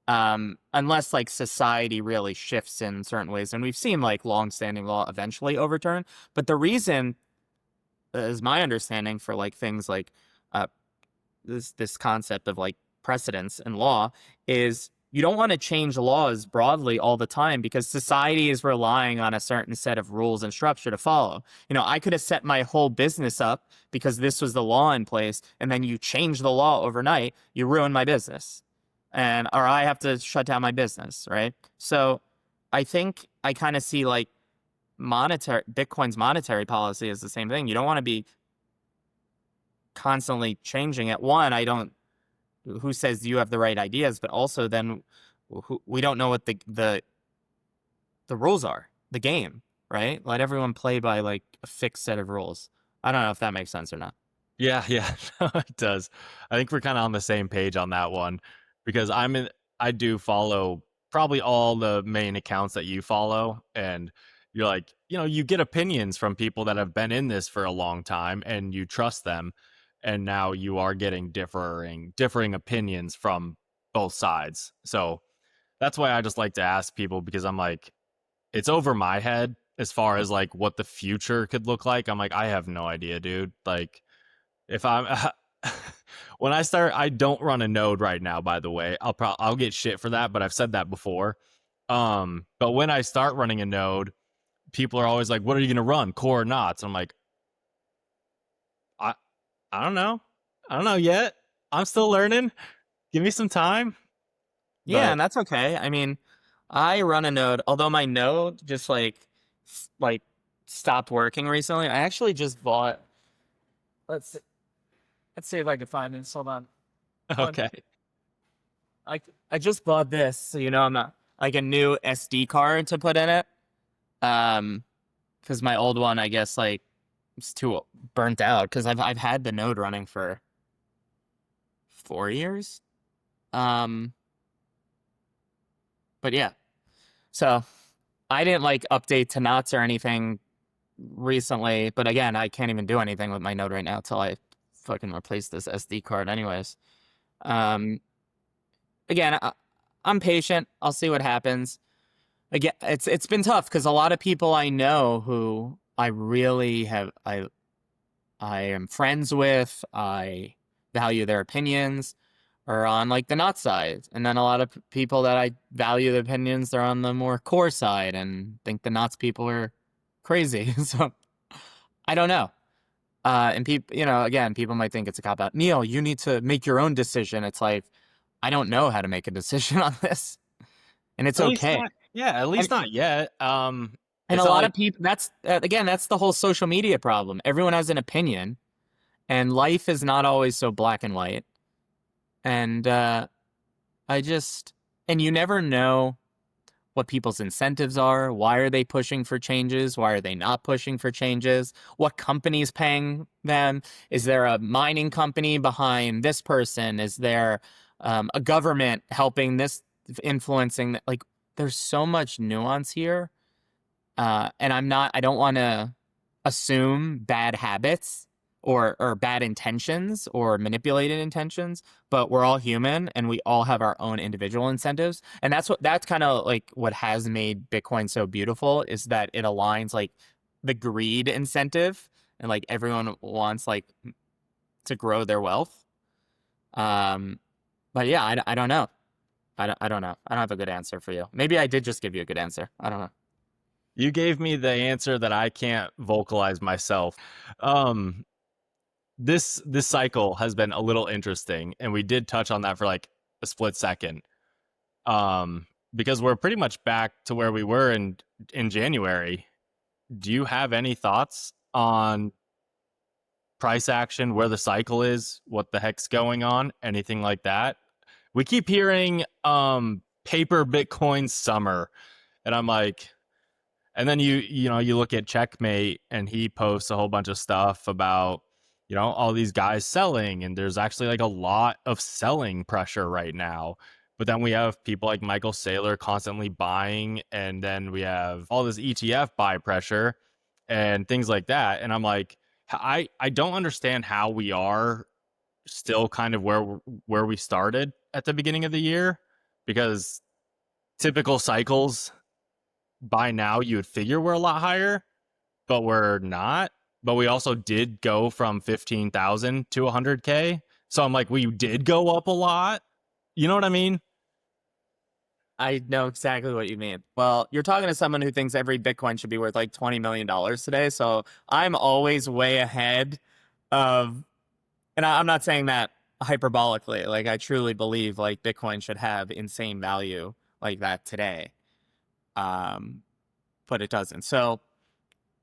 Unless like society really shifts in certain ways. And we've seen like long-standing law eventually overturn. But the reason, is my understanding for like things like uh, this concept of like precedence in law, is you don't want to change laws broadly all the time because society is relying on a certain set of rules and structure to follow. I could have set my whole business up because this was the law in place, and then you change the law overnight, you ruin my business. Or I have to shut down my business, right? So I think I kind of see like Bitcoin's monetary policy is the same thing. You don't want to be constantly changing it. One, I don't who says you have the right ideas, but also then we don't know what the rules are, the game, right? Let everyone play by like a fixed set of rules. I don't know if that makes sense or not. Yeah, yeah, no, it does. I think we're kind of on the same page on that one because I do follow probably all the main accounts that you follow, and you're like, you get opinions from people that have been in this for a long time, and you trust them, and now you are getting differing opinions from both sides. So that's why I just like to ask people because I'm like, it's over my head as far as like what the future could look like. I'm like, I have no idea, dude. Like if I'm when I start, I don't run a node right now. By the way, I'll get shit for that, but I've said that before. But when I start running a node, people are always like, "What are you gonna run, core or not?" So I'm like, I I don't know, I don't know yet. I'm still learning. Give me some time. Yeah, But and that's okay. I mean, I run a node, although my node just like stopped working recently. I actually just bought. Let's see, let's see if I can find this. Hold on. One, okay, I I just bought this, so I'm not like a new SD card to put in it. Um, because my old one, I guess, like it's too burnt out. Because I've had the node running for 4 years. Um, but yeah, so I didn't like update to knots or anything recently. But again, I can't even do anything with my node right now till I fucking replace this SD card, anyways. Um, again, I'm patient. I'll see what happens. Again, it's been tough because a lot of people I know who I really have I am friends with, I value their opinions, are on like the not side, and then a lot of people that I value the opinions, they're on the more core side and think the knots people are crazy. So I don't know. And people, again, people might think it's a cop out. Neil, you need to make your own decision. It's like I don't know how to make a decision on this, and it's at least okay. not. Yeah, at And least not yet. And a It's not lot like of people, again, that's the whole social media problem. Everyone has an opinion, and life is not always so black and white. And I just, and you never know what people's incentives are. Why are they pushing for changes? Why are they not pushing for changes? What company's paying them? Is there a mining company behind this person? Is there a government helping this, influencing that? Like, there's so much nuance here. And I don't want to assume bad habits or bad intentions or manipulated intentions, but we're all human and we all have our own individual incentives. And that's kind of like what has made Bitcoin so beautiful is that it aligns like the greed incentive and like everyone wants like to grow their wealth. Um, but yeah, I don't know. I don't know. I don't have a good answer for you. Maybe I did just give you a good answer. I don't know. you gave me the answer that I can't vocalize myself. Um, this cycle has been a little interesting, and we did touch on that for like a split second. Um, because we're pretty much back to where we were in January. Do you have any thoughts on price action, where the cycle is, what the heck's going on, anything like that? We keep hearing paper Bitcoin summer, and I'm like, and then you look at Checkmate and he posts a whole bunch of stuff about all these guys selling, and there's actually like a lot of selling pressure right now. But then we have people like Michael Saylor constantly buying, and then we have all this ETF buy pressure and things like that. And I'm like, I don't understand how we are still kind of where we started at the beginning of the year, because typical cycles by now you would figure we're a lot higher, but we're not. But we also did go from 15,000 to 100K. So I'm like, we did go up a lot. You know what I mean? I know exactly what you mean. Well, you're talking to someone who thinks every Bitcoin should be worth like $20 million today. So I'm always way ahead of, and I'm not saying that hyperbolically. Like I truly believe like Bitcoin should have insane value like that today. Um, but it doesn't. So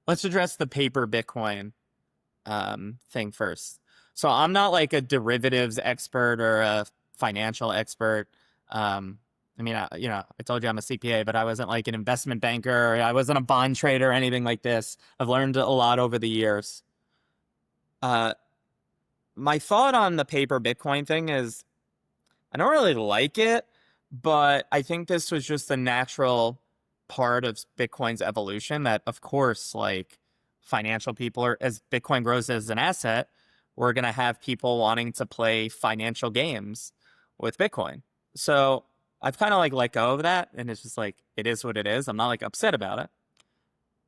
let's address the paper Bitcoin thing first. So I'm not like a derivatives expert or a financial expert. I mean, I told you I'm a CPA, but I wasn't like an investment banker. Or I wasn't a bond trader or anything like this. I've learned a lot over the years. Uh, my thought on the paper Bitcoin thing is I don't really like it, but I think this was just a natural part of Bitcoin's evolution that, of course, like financial people are, as Bitcoin grows as an asset, we're going to have people wanting to play financial games with Bitcoin. So I've kind of like let go of that. And it's just like, it is what it is. I'm not like upset about it.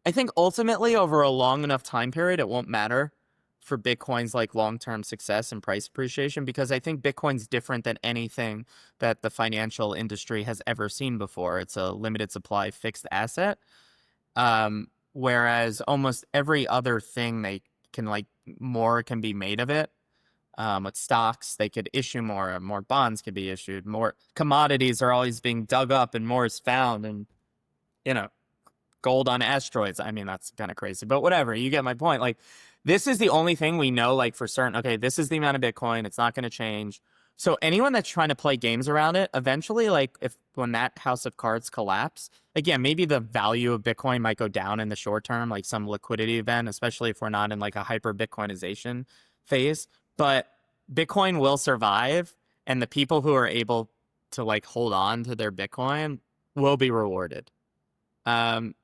I think ultimately over a long enough time period, it won't matter for Bitcoin's like long-term success and price appreciation because I think Bitcoin's different than anything that the financial industry has ever seen before. It's a limited supply fixed asset. Whereas almost every other thing they can like more can be made of it. With stocks, they could issue more bonds could be issued, more commodities are always being dug up and more is found and you know gold on asteroids. I mean, that's kind of crazy, but whatever. You get my point. Like, this is the only thing we know, like, for certain. Okay, this is the amount of Bitcoin. It's not going to change. So anyone that's trying to play games around it, eventually, like, if when that house of cards collapse, again, maybe the value of Bitcoin might go down in the short term, like some liquidity event, especially if we're not in like a hyper Bitcoinization phase. But Bitcoin will survive, and the people who are able to like hold on to their Bitcoin will be rewarded. Um,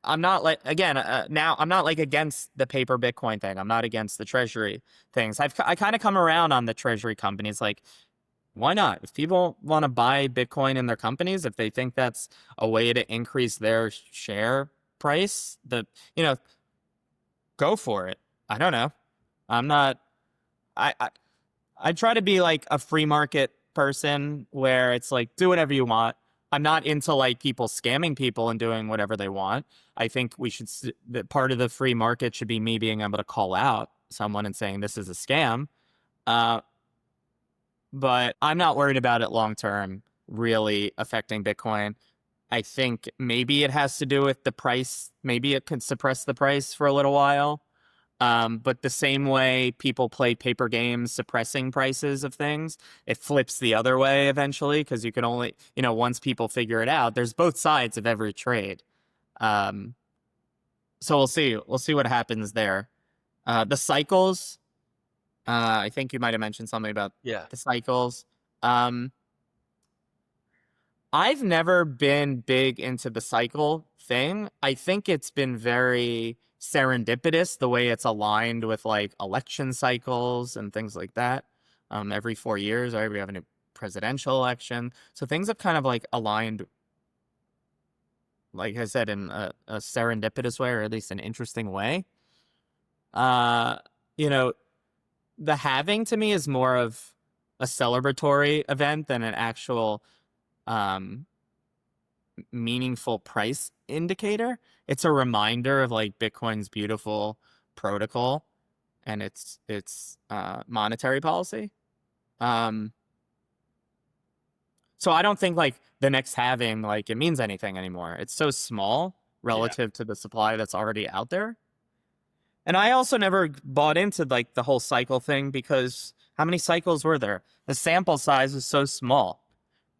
I'm not like again now I'm not like against the paper Bitcoin thing. I'm not against the treasury things. I kind of come around on the treasury companies. Like, why not? If people want to buy Bitcoin in their companies, if they think that's a way to increase their share price, you know, go for it. I don't know. I'm not. I I try to be like a free market person where it's like do whatever you want. I'm not into like people scamming people and doing whatever they want. I think we should that part of the free market should be me being able to call out someone and saying this is a scam. Uh, but I'm not worried about it long term really affecting Bitcoin. I think maybe it has to do with the price. Maybe it could suppress the price for a little while. But the same way people play paper games suppressing prices of things, it flips the other way eventually because you can only, once people figure it out, there's both sides of every trade. Um, so we'll see. We'll see what happens there. The cycles, I think you might have mentioned something about Yeah. the cycles. Um, I've never been big into the cycle thing. I think it's been very serendipitous the way it's aligned with like election cycles and things like that. Every 4 years, right, we have a new presidential election. So things have kind of like aligned, like I said, in a serendipitous way, or at least an interesting way. Uh, you know, the halving to me is more of a celebratory event than an actual um meaningful price indicator. It's a reminder of like Bitcoin's beautiful protocol and its monetary policy. Um, so I don't think like the next halving like it means anything anymore. It's so small Yeah. relative to the supply that's already out there. And I also never bought into like the whole cycle thing because how many cycles were there? The sample size was so small,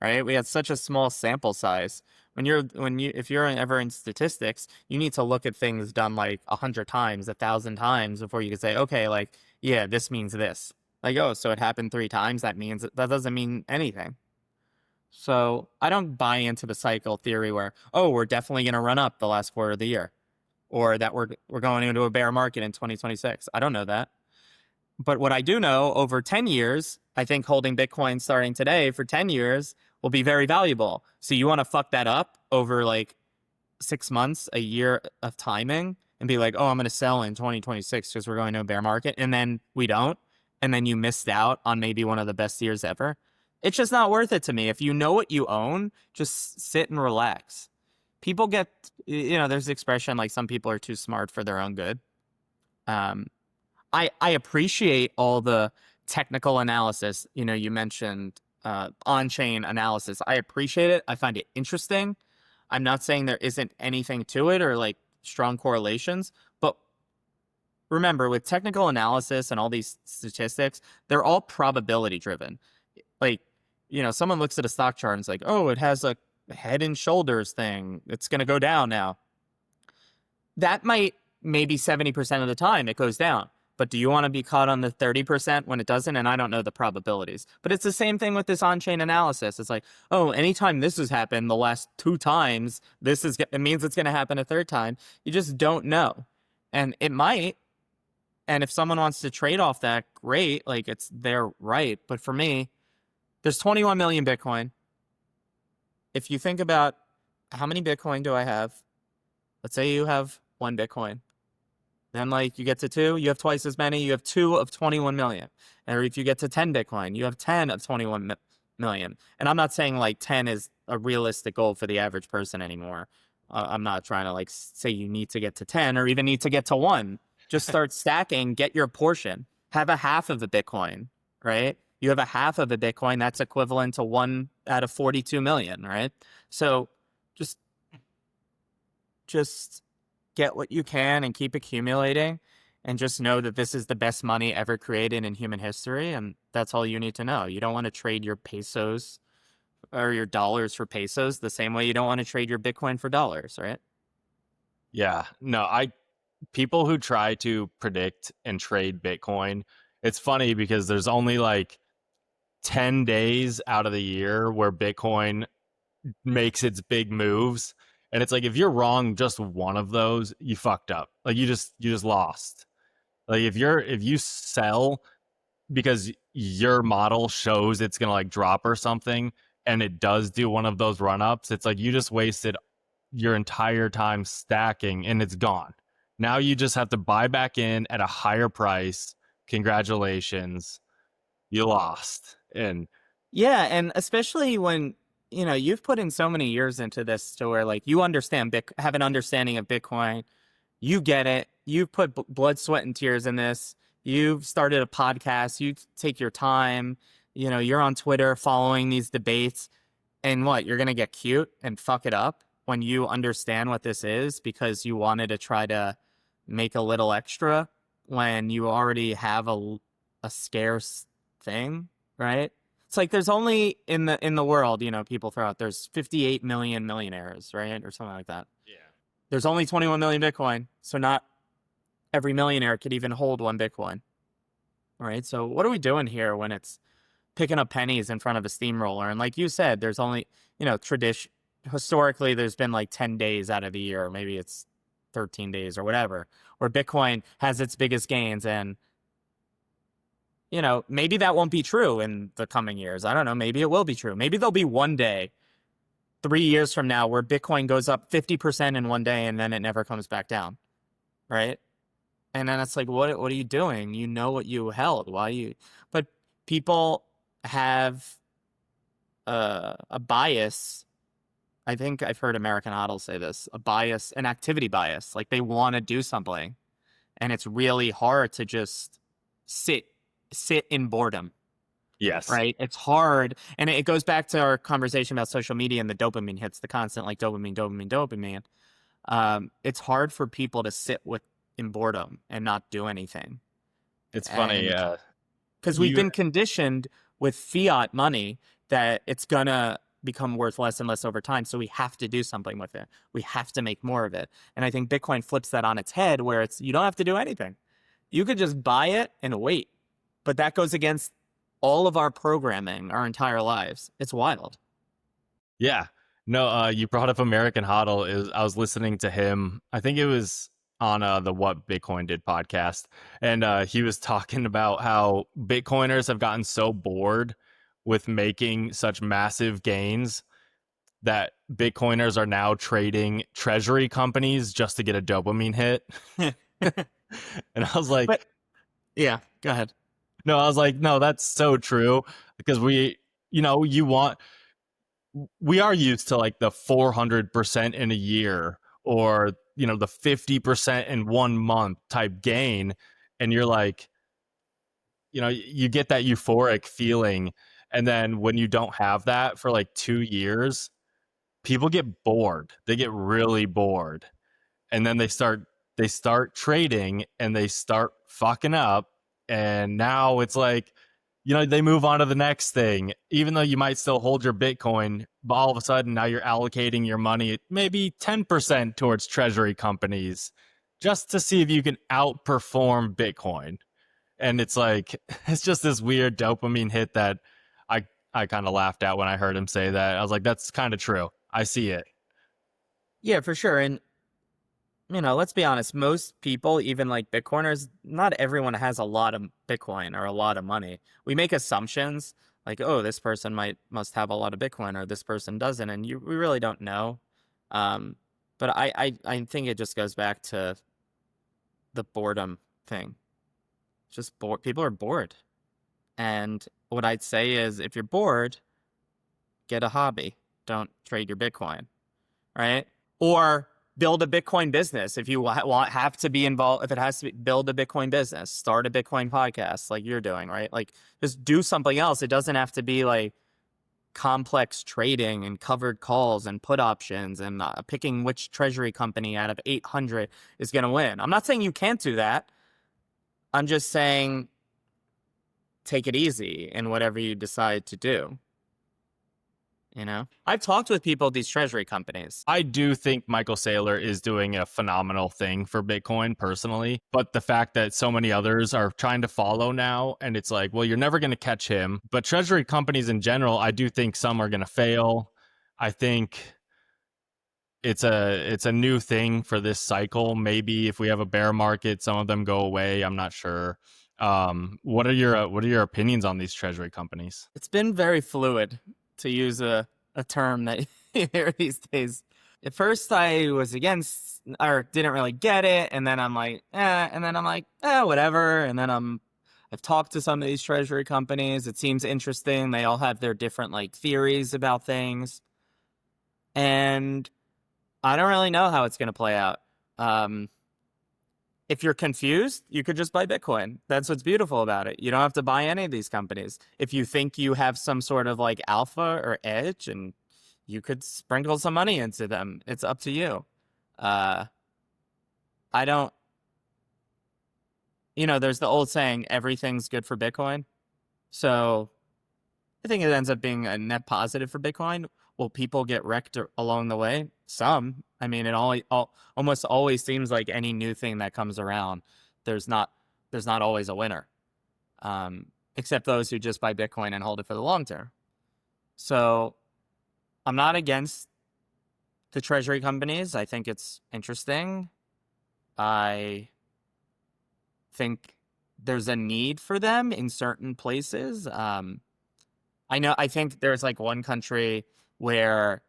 right? We had such a small sample size. If you're ever in statistics, you need to look at things done like 100 times, 1,000 times before you can say, okay, like, yeah, this means this. Like, oh, so it happened 3 times. That doesn't mean anything. So I don't buy into the cycle theory where, oh, we're definitely going to run up the last quarter of the year or that we're going into a bear market in 2026. I don't know that. But what I do know over 10 years, I think holding Bitcoin starting today for 10 years will be very valuable. So you want to fuck that up over like 6 months, a year of timing and be like, oh, I'm going to sell in 2026 because we're going to a bear market. And then we don't. And then you missed out on maybe one of the best years ever. It's just not worth it to me. If you know what you own, just sit and relax. People get, there's the expression like some people are too smart for their own good. Um, I appreciate all the technical analysis. You mentioned on-chain analysis. I appreciate it. I find it interesting. I'm not saying there isn't anything to it or like strong correlations, but remember with technical analysis and all these statistics, they're all probability driven. Like, someone looks at a stock chart and it's like, oh, it has a head and shoulders thing. It's going to go down now. That might maybe 70% of the time it goes down. But do you want to be caught on the 30% when it doesn't? And I don't know the probabilities. But it's the same thing with this on-chain analysis. It's like, oh, anytime this has happened the last 2 times, it means it's going to happen a third time. You just don't know. And it might. And if someone wants to trade off that, great. Like it's their right. But for me, there's 21 million Bitcoin. If you think about how many Bitcoin do I have? Let's say you have 1 Bitcoin. Then like you get to 2, you have twice as many. You have 2 of 21 million. Or if you get to 10 Bitcoin, you have 10 of 21 million. And I'm not saying like 10 is a realistic goal for the average person anymore. I'm not trying to like say you need to get to 10 or even need to get to 1. Just start stacking, get your portion. Have a half of a Bitcoin, right? You have a half of a Bitcoin, that's equivalent to 1 out of 42 million, right? So just get what you can and keep accumulating and just know that this is the best money ever created in human history. And that's all you need to know. You don't want to trade your pesos or your dollars for pesos the same way you don't want to trade your Bitcoin for dollars, right? Yeah, no, people who try to predict and trade Bitcoin, it's funny because there's only like 10 days out of the year where Bitcoin makes its big moves. And it's like if you're wrong just one of those, you fucked up. Like you just lost. Like if you sell because your model shows it's gonna like drop or something and it does do one of those run ups, it's like you just wasted your entire time stacking and it's gone. Now you just have to buy back in at a higher price. Congratulations, you lost. And Yeah, and especially when, you've put in so many years into this to where like you have an understanding of Bitcoin. You get it. You've put blood, sweat, and tears in this. You've started a podcast. You take your time. You're on Twitter following these debates. And what? You're going to get cute and fuck it up when you understand what this is because you wanted to try to make a little extra when you already have a scarce thing, right? It's like there's only in the world, people throw out there's 58 million millionaires, right? Or something like that. yeah. There's only 21 million Bitcoin, so not every millionaire could even hold 1 Bitcoin, right? So what are we doing here when it's picking up pennies in front of a steamroller? And like you said, there's only, tradition. Historically, there's been like 10 days out of the year, maybe it's 13 days or whatever, where Bitcoin has its biggest gains. And, maybe that won't be true in the coming years. I don't know. Maybe it will be true. Maybe there'll be one day 3 years from now where Bitcoin goes up 50% in one day and then it never comes back down, right? And then it's like, what are you doing? You know what you held. Why you? But people have a bias. I think I've heard American Idol say this, a bias, an activity bias. Like they want to do something and it's really hard to just sit in boredom. Yes. Right? It's hard. And it goes back to our conversation about social media and the dopamine hits, the constant like dopamine, dopamine, dopamine. It's hard for people to sit in boredom and not do anything. It's funny. And because we've You been conditioned with fiat money that it's gonna become worth less and less over time. So we have to do something with it. We have to make more of it. And I think Bitcoin flips that on its head where you don't have to do anything. You could just buy it and wait. But that goes against all of our programming our entire lives. It's wild. Yeah. No, you brought up American Hodl. I was listening to him. I think it was on the What Bitcoin Did podcast, and he was talking about how Bitcoiners have gotten so bored with making such massive gains that Bitcoiners are now trading treasury companies just to get a dopamine hit. And I was like, But yeah, go ahead. no, I was like, no, that's so true because you want, we are used to like the 400% in a year, or the 50% in 1 month type gain, and you're like, you get that euphoric feeling, and then when you don't have that for like 2 years, people get bored. They get really bored, and then they start trading and they start fucking up, and now it's like, they move on to the next thing, even though you might still hold your Bitcoin, but all of a sudden now you're allocating your money maybe 10% towards treasury companies just to see if you can outperform Bitcoin. And it's like, it's just this weird dopamine hit that I kind of laughed at when I heard him say that. I was like, that's kind of true. I see it. Yeah, for sure. And let's be honest, most people, even like Bitcoiners, not everyone has a lot of Bitcoin or a lot of money. We make assumptions like, oh, this person must have a lot of Bitcoin or this person doesn't, and we really don't know. Um, but I think it just goes back to the boredom thing. Just bored. People are bored. And what I'd say is if you're bored, get a hobby. Don't trade your Bitcoin, right? Or build a Bitcoin business if you have to be involved. If it has to be, build a Bitcoin business, start a Bitcoin podcast like you're doing, right? Like just do something else. It doesn't have to be like complex trading and covered calls and put options and picking which treasury company out of 800 is going to win. I'm not saying you can't do that. I'm just saying take it easy in whatever you decide to do. I've talked with people at these treasury companies. I do think Michael Saylor is doing a phenomenal thing for Bitcoin personally, but the fact that so many others are trying to follow now, and it's like, well, you're never going to catch him. But treasury companies in general, I do think some are going to fail. I think it's a new thing for this cycle. Maybe if we have a bear market, some of them go away. I'm not sure. What are your opinions on these treasury companies? It's been very fluid, to use a term that you hear these days. At first, I was against or didn't really get it, and then I'm like, and then I'm like, whatever. And then I've talked to some of these treasury companies. It seems interesting. They all have their different like theories about things, and I don't really know how it's going to play out. Um, if you're confused, you could just buy Bitcoin. That's what's beautiful about it. You don't have to buy any of these companies. If you think you have some sort of like alpha or edge, and you could sprinkle some money into them, it's up to you. Uh, I don't, there's the old saying, everything's good for Bitcoin. So I think it ends up being a net positive for Bitcoin. Will people get wrecked along the way? Some. I mean, almost always seems like any new thing that comes around, there's not there's not always a winner, except those who just buy Bitcoin and hold it for the long term. So I'm not against the treasury companies. I think it's interesting. I think there's a need for them in certain places. I think there's like one country where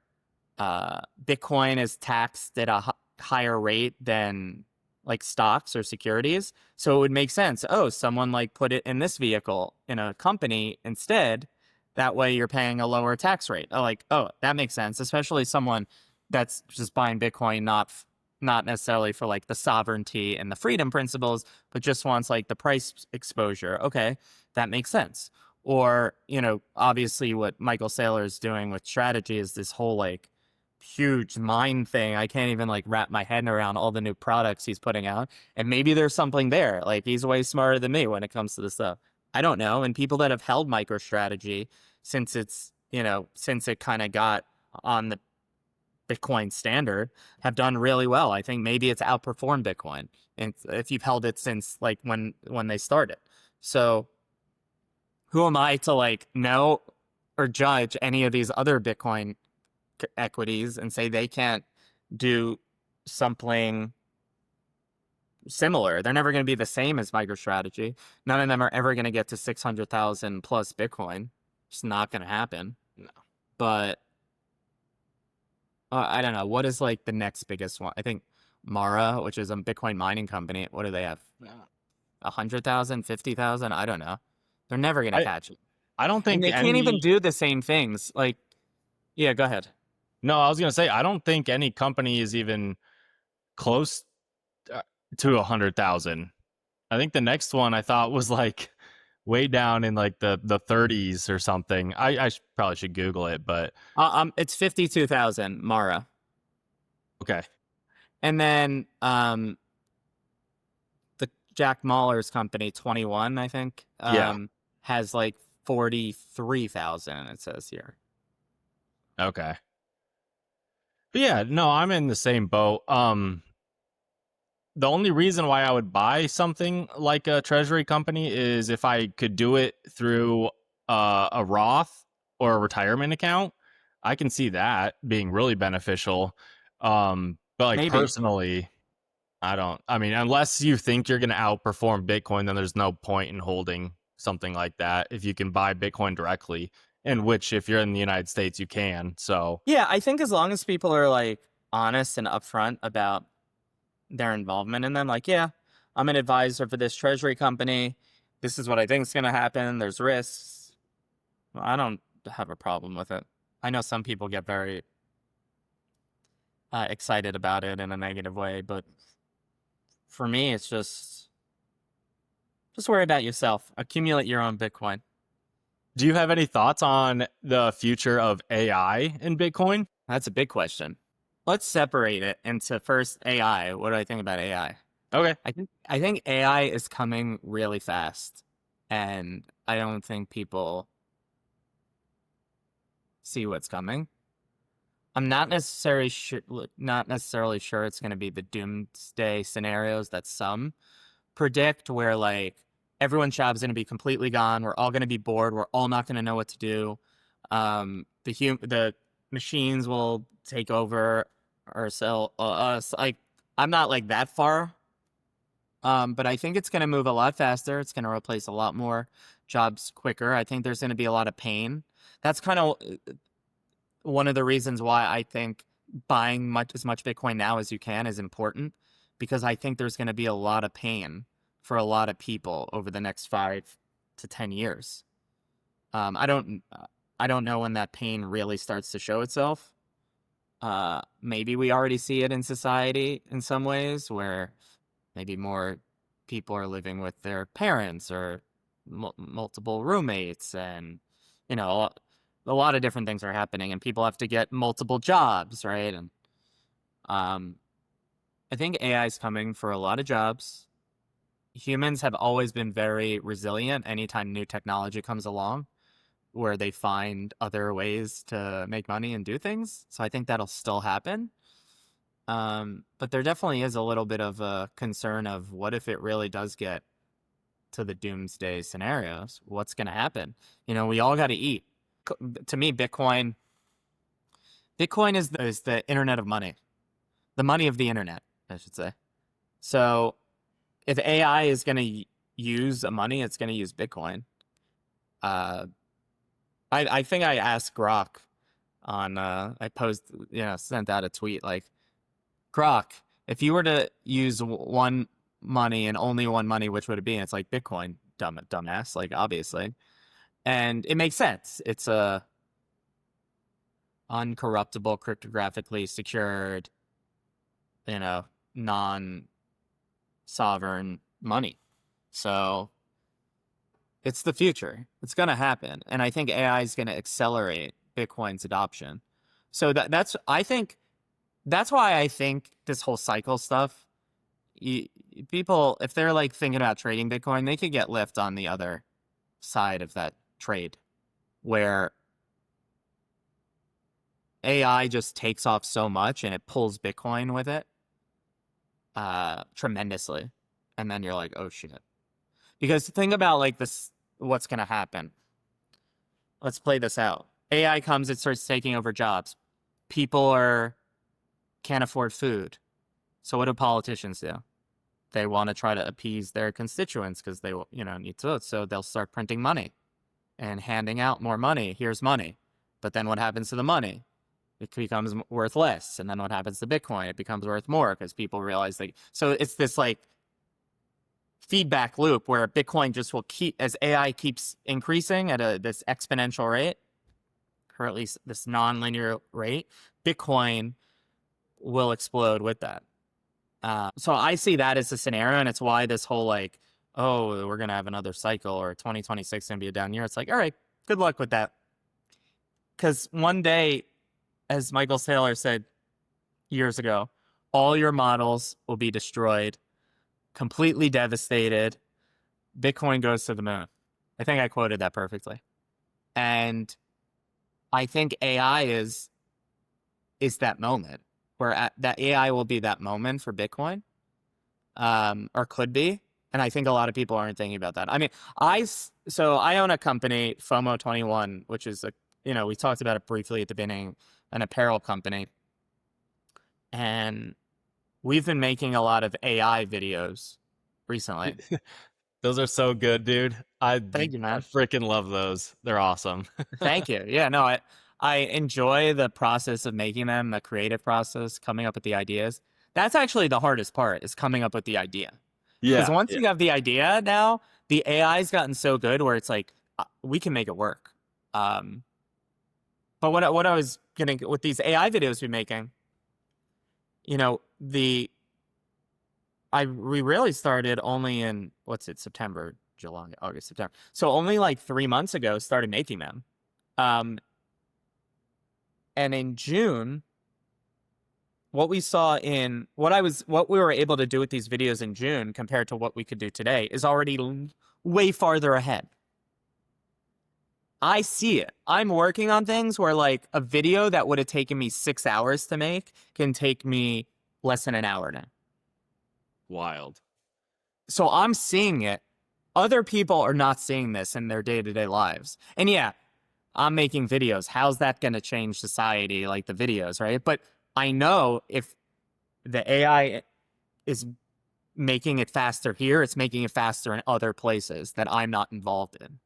Bitcoin is taxed at a higher rate than like stocks or securities. So it would make sense. Oh, someone like put it in this vehicle in a company instead. That way you're paying a lower tax rate. Oh, that makes sense. Especially someone that's just buying Bitcoin, not necessarily for like the sovereignty and the freedom principles, but just wants like the price exposure. Okay, that makes sense. Or, obviously what Michael Saylor is doing with strategy is this whole like huge mind thing. I can't even like wrap my head around all the new products he's putting out. And maybe there's something there. Like he's way smarter than me when it comes to this stuff. I don't know. And people that have held MicroStrategy since it kind of got on the Bitcoin standard have done really well. I think maybe it's outperformed Bitcoin. And if you've held it since like when they started. So who am I to like know or judge any of these other Bitcoin equities and say they can't do something similar? They're never going to be the same as MicroStrategy. None of them are ever going to get to 600,000 plus Bitcoin. It's not going to happen. No. But I don't know. What is like the next biggest one? I think Mara, which is a Bitcoin mining company. What do they have? Yeah. 100,000, 50,000? I don't know. They're never going to I catch it. I don't And think they can't even any. do the same things. Like, yeah, go ahead. No, I was gonna say I don't think any company is even close uh, to 100,000. I think the next one I thought was like way down in like the 30s or something. Probably should Google it, but It's 52,000 Mara. okay, And then the Jack Mahler's company, 21, I think, yeah, has like 43,000, it says here. okay, but yeah, no, I'm in the same boat. The only reason why I would buy something like a treasury company is if I could do it through a Roth or a retirement account. I can see that being really beneficial. But like Maybe. personally, I don't. I mean, unless you think you're going to outperform Bitcoin, then there's no point in holding something like that. If you can buy Bitcoin directly, in which if you're in the United States, you can. So Yeah, I think as long as people are like honest and upfront about their involvement in them, like, yeah, I'm an advisor for this treasury company. This is what I think is going to happen. There's risks. Well, I don't have a problem with it. I know some people get very excited about it in a negative way, but for me, it's just worry about yourself. Accumulate your own Bitcoin. do you have any thoughts on the future of AI in Bitcoin? That's a big question. Let's separate it into first AI. What do I think about AI? Okay. I think AI is coming really fast, and I don't think people see what's coming. I'm not necessarily sure it's going to be the doomsday scenarios that some predict, where like everyone's job's going to be completely gone. We're all going to be bored. We're all not going to know what to do. The machines will take over or sell us. Like, I'm not like that far. But I think it's going to move a lot faster. It's going to replace a lot more jobs quicker. I think there's going to be a lot of pain. That's kind of one of the reasons why I think buying as much Bitcoin now as you can is important, because I think there's going to be a lot of pain for a lot of people over the next 5 to 10 years. Um, I don't I don't know when that pain really starts to show itself. Maybe we already see it in society in some ways, where maybe more people are living with their parents or multiple roommates, and you know, a lot of different things are happening, and people have to get multiple jobs, right? And um, I think AI is coming for a lot of jobs. Humans have always been very resilient anytime new technology comes along, where they find other ways to make money and do things. So I think that'll still happen. But there definitely is a little bit of a concern of what if it really does get to the doomsday scenarios? What's going to happen? We all got to eat. To me, Bitcoin is the internet of money, the money of the internet, I should say. So if AI is going to use a money, it's going to use Bitcoin. Uh, I think I asked Grok on sent out a tweet like, Grok, if you were to use one money and only one money, which would it be? And it's like Bitcoin, dumbass, like obviously. And it makes sense. It's a uncorruptible, cryptographically secured, you know, non-sovereign money. So it's the future. It's going to happen. And I think AI is going to accelerate Bitcoin's adoption. So that's why I think this whole cycle stuff, you, people, if they're like thinking about trading Bitcoin, they could get lift on the other side of that trade, where AI just takes off so much and it pulls Bitcoin with it tremendously. And then you're like, oh shit. Because think about like this, what's going to happen. Let's play this out. AI comes, it starts taking over jobs. People can't afford food. So what do politicians do? They want to try to appease their constituents because they need to vote. So they'll start printing money and handing out more money. Here's money. But then what happens to the money? It becomes worth less. And then what happens to Bitcoin? It becomes worth more because people realize so it's this like feedback loop where Bitcoin just will keep, as AI keeps increasing at this exponential rate, or at least this non-linear rate, Bitcoin will explode with that. So I see that as a scenario, and it's why this whole like, oh, we're gonna have another cycle, or 2026 gonna be a down year. It's like, all right, good luck with that, because one day, as Michael Saylor said years ago, all your models will be destroyed, completely devastated. Bitcoin goes to the moon. I think I quoted that perfectly. And I think AI is that moment where that AI will be that moment for Bitcoin, or could be. And I think a lot of people aren't thinking about that. I mean, so I own a company, FOMO 21, which is we talked about it briefly at the beginning, an apparel company. And we've been making a lot of AI videos recently. Those are so good, dude. Thank you, I man. freaking love those. They're awesome. Thank you. Yeah, no, I enjoy the process of making them, the creative process, coming up with the ideas. That's actually the hardest part, is coming up with the idea. Because Yeah, once yeah. you have the idea now, the AI's gotten so good where it's like we can make it work. But what I was getting with these AI videos we're making, the we really started only in what's it, September, July, August, September. So only like 3 months ago started making them. Um, and in June, what we saw in what we were able to do with these videos in June compared to what we could do today is already way farther ahead. I see it. I'm working on things where like a video that would have taken me 6 hours to make can take me less than an hour now. Wild. So I'm seeing it. Other people are not seeing this in their day-to-day lives. And yeah, I'm making videos. How's that going to change society, like the videos, right? But I know if the AI is making it faster here, it's making it faster in other places that I'm not involved in,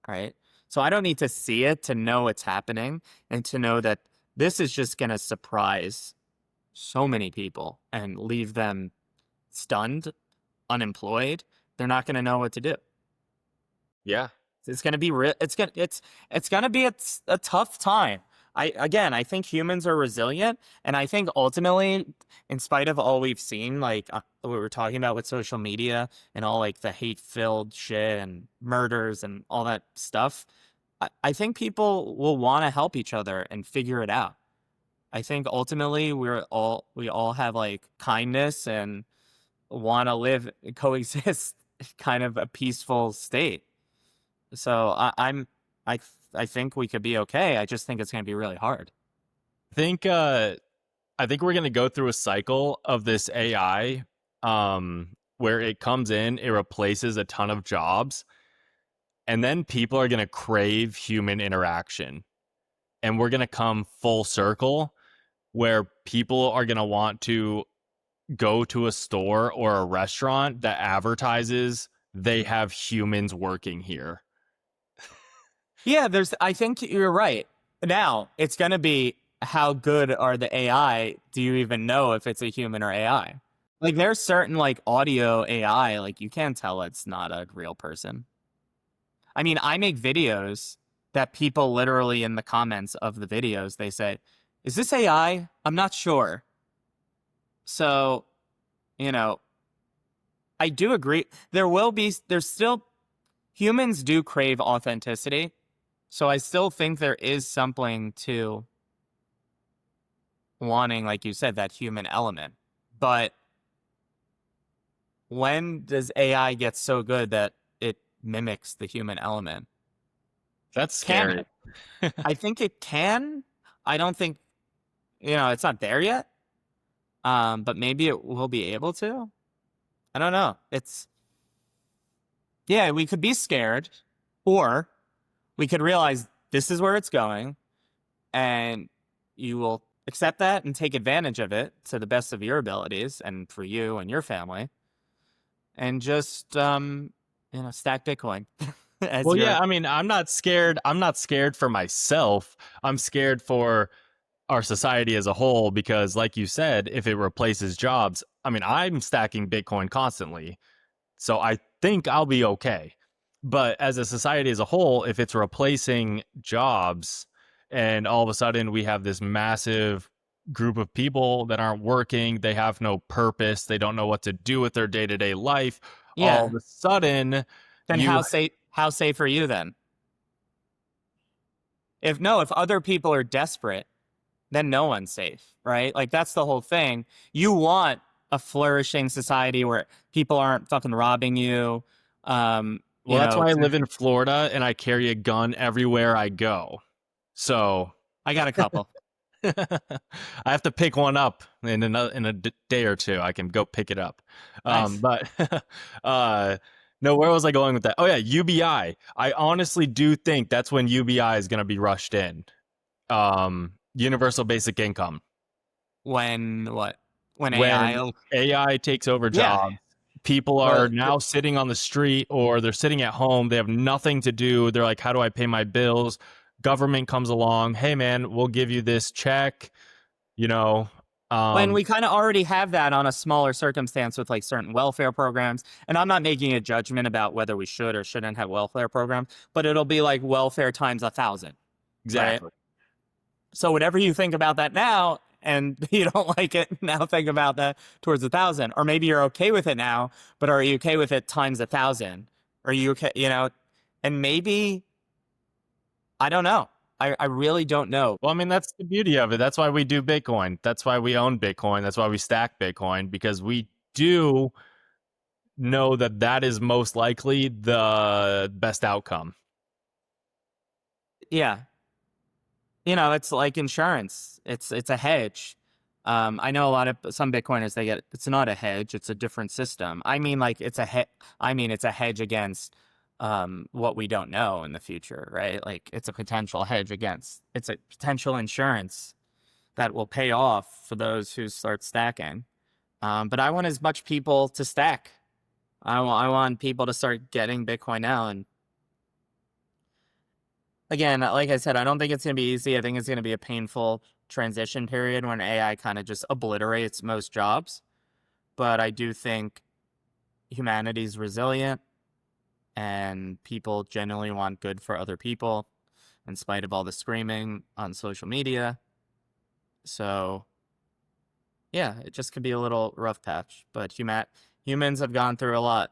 right? So I don't need to see it to know it's happening and to know that this is just going to surprise so many people and leave them stunned, unemployed. They're not going to know what to do. Yeah. It's going to be it's going to be a tough time. I think humans are resilient, and I think ultimately, in spite of all we've seen, like what we were talking about with social media and all like the hate-filled shit and murders and all that stuff, I think people will want to help each other and figure it out. I think ultimately we all have like kindness and want to live coexist kind of a peaceful state. So I I think we could be okay. I just think it's going to be really hard. I think I think we're gonna go through a cycle of this AI, where it comes in, it replaces a ton of jobs, and then people are gonna crave human interaction. And we're gonna come full circle where people are gonna want to go to a store or a restaurant that advertises they have humans working here. Yeah, I think you're right. Now, it's going to be how good are the AI? Do you even know if it's a human or AI? Like there's certain like audio AI, like you can't tell it's not a real person. I mean, I make videos that people literally in the comments of the videos, they say, "Is this AI? I'm not sure." So, you know, I do agree. There's still, humans do crave authenticity. So I still think there is something to wanting, like you said, that human element. But when does AI get so good that it mimics the human element? That's Can scary. it? I think it can. I don't think, it's not there yet. But maybe it will be able to. I don't know. Yeah, we could be scared, or we could realize this is where it's going, and you will accept that and take advantage of it to the best of your abilities and for you and your family, and just stack Bitcoin as Well, your. yeah, I mean, I'm not scared. I'm not scared for myself. I'm scared for our society as a whole because, like you said, if it replaces jobs, I mean, I'm stacking Bitcoin constantly. So I think I'll be okay. But as a society as a whole, if it's replacing jobs and all of a sudden we have this massive group of people that aren't working, they have no purpose, they don't know what to do with their day-to-day life, all of Yeah. a sudden Then you how safe are you then? If other people are desperate, then no one's safe, right? Like that's the whole thing. You want a flourishing society where people aren't fucking robbing you. well, that's why I It's live in Florida and I carry a gun everywhere I go. So I got a couple. I have to pick one up in a day or two. I can go pick it up. Nice. But uh, no, where was I going with that? Oh yeah, UBI. I honestly do think that's when UBI is going to be rushed in. Universal Basic Income. When what? When When AI? AI takes over Yeah. jobs, people are Well, now sitting on the street or they're sitting at home. They have nothing to do. They're like, how do I pay my bills? Government comes along. Hey man, we'll give you this check. You know, when um, we kind of already have that on a smaller circumstance with like certain welfare programs, and I'm not making a judgment about whether we should or shouldn't have welfare programs, but it'll be like welfare times 1,000, right? exactly. So whatever you think about that now, and you don't like it now, think about that towards 1,000, or maybe you're okay with it now, but are you okay with it times 1,000? Are you okay? And maybe I don't know. I really don't know. Well, I mean, that's the beauty of it. That's why we do Bitcoin. That's why we own Bitcoin. That's why we stack Bitcoin because we do know that that is most likely the best outcome. Yeah, it's like insurance. It's a hedge. I know a lot of some Bitcoiners they get it's not a hedge, it's a different system. I mean like it's a hedge against what we don't know in the future, right? Like it's a potential hedge against it's a potential insurance that will pay off for those who start stacking. But I want as much people to stack. I want people to start getting Bitcoin now. And again, like I said, I don't think it's going to be easy. I think it's going to be a painful transition period when AI kind of just obliterates most jobs. But I do think humanity's resilient and people generally want good for other people in spite of all the screaming on social media. So, yeah, it just could be a little rough patch. But humans have gone through a lot.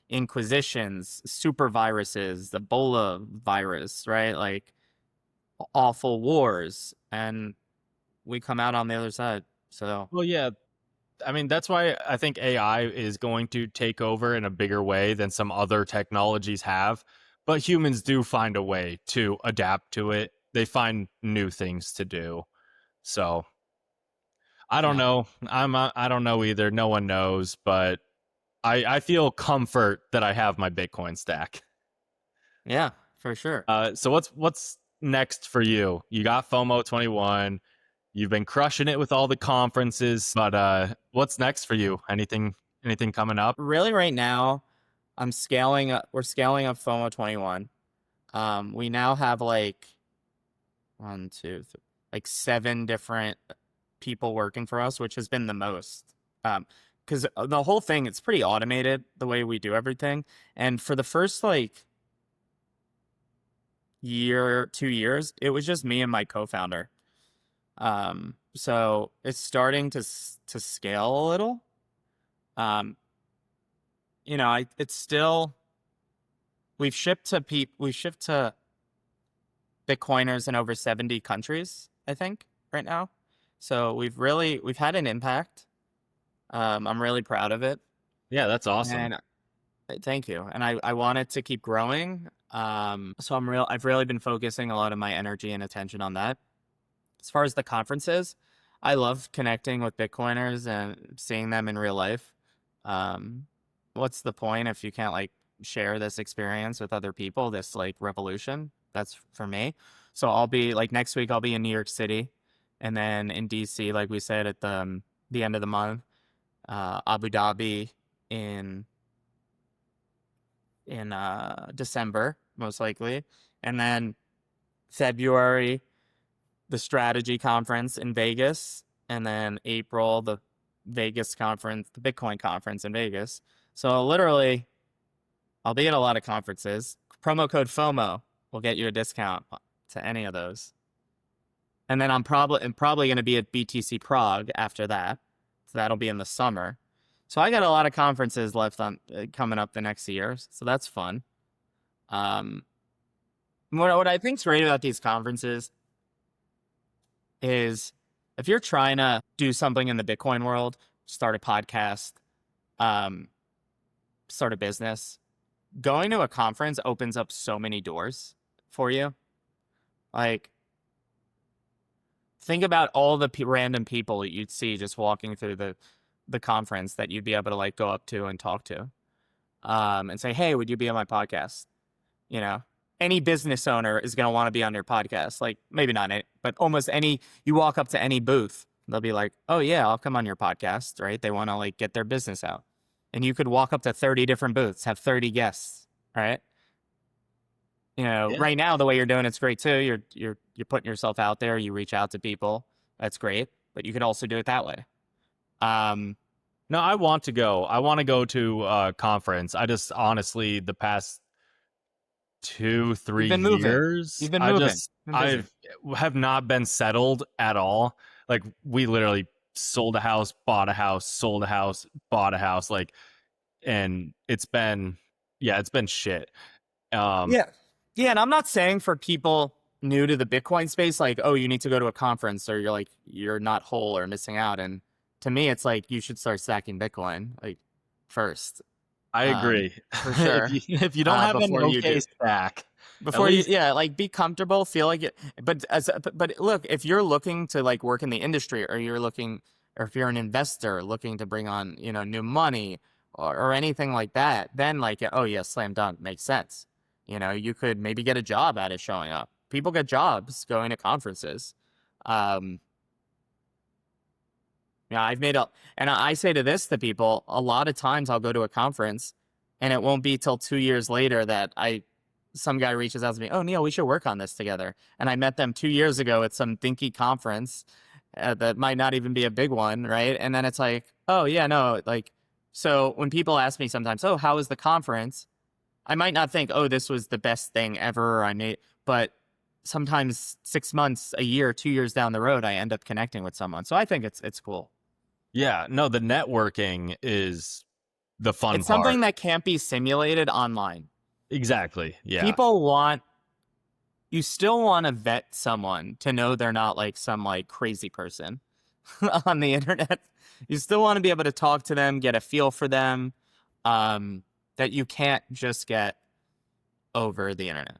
Inquisitions, super viruses, the Ebola virus, right? Like awful wars. And we come out on the other side. So, Well, yeah. I mean, that's why I think AI is going to take over in a bigger way than some other technologies have. But humans do find a way to adapt to it. They find new things to do. So I don't yeah. know. I don't know either. No one knows, but I feel comfort that I have my Bitcoin stack. Yeah, for sure. So what's next for you? You got FOMO 21. You've been crushing it with all the conferences, but what's next for you? Anything coming up? Really, right now, we're scaling up FOMO 21. We now have like one, two, like seven different people working for us, which has been the most. Because the whole thing, it's pretty automated the way we do everything. And for the first like year, 2 years, it was just me and my co-founder. So it's starting to scale a little. Um, it's still we've shipped to Bitcoiners in over 70 countries, I think, right now. So we've had an impact. I'm really proud of it. Yeah, that's awesome. And thank you. And I want it to keep growing. So I've really been focusing a lot of my energy and attention on that. As far as the conferences, I love connecting with Bitcoiners and seeing them in real life. Um, what's the point if you can't like share this experience with other people, this like revolution? That's for me. So I'll be like next week I'll be in New York City and then in DC, like we said at the end of the month, Abu Dhabi in December, most likely. And then February, the strategy conference in Vegas, and then April, the Vegas conference, the Bitcoin conference in Vegas. So literally I'll be at a lot of conferences. Promo code FOMO will get you a discount to any of those. And then I'm probably going to be at BTC Prague after that. So that'll be in the summer. So I got a lot of conferences left on coming up the next year. So that's fun. Um, what I think's great about these conferences is if you're trying to do something in the Bitcoin world, start a podcast, um, start a business, going to a conference opens up so many doors for you. Like, think about all the random people that you'd see just walking through the conference that you'd be able to like go up to and talk to, and say, "Hey, would you be on my podcast?" You know, any business owner is going to want to be on your podcast. Like, maybe not it, but almost any. You walk up to any booth, they'll be like, "Oh yeah, I'll come on your podcast." Right? They want to like get their business out, and you could walk up to 30 different booths, have 30 guests. Right? Yeah. Right now the way you're doing it's great too. You're putting yourself out there. You reach out to people. That's great. But you could also do it that way. Um, No, I want to go. I want to go to a conference. I just honestly, the past two, you've three been moving. years, You've been moving. Been I busy. have not been settled at all. Like we literally sold a house, bought a house, sold a house, bought a house. Like, and it's been, yeah, it's been shit. Um, Yeah. Yeah, and I'm not saying for people new to the Bitcoin space, like, oh, you need to go to a conference or you're not whole or missing out. And to me, it's like you should start stacking Bitcoin like first. I agree. For sure. If you don't have an Before you okay do. stack, at Before you, least yeah, like be comfortable, feel like it. But look, if you're looking to like work in the industry, or if you're an investor looking to bring on, new money or anything like that, then like, oh yeah, slam dunk, makes sense. You could maybe get a job out of showing up. People get jobs going to conferences. Um, yeah, and I say to this to people, a lot of times I'll go to a conference and it won't be till 2 years later that some guy reaches out to me, oh, Neil, we should work on this together. And I met them 2 years ago at some dinky conference that might not even be a big one. Right. And then it's like, oh yeah, no, like, so when people ask me sometimes, oh, how was the conference? I might not think, oh, this was the best thing ever but sometimes 6 months, a year, 2 years down the road, I end up connecting with someone. So I think it's cool. yeah, no, the networking is the fun It's part. something that can't be simulated online. Exactly. Yeah. People want you still want to vet someone to know they're not like some like crazy person on the internet. You still want to be able to talk to them, get a feel for them, that you can't just get over the internet.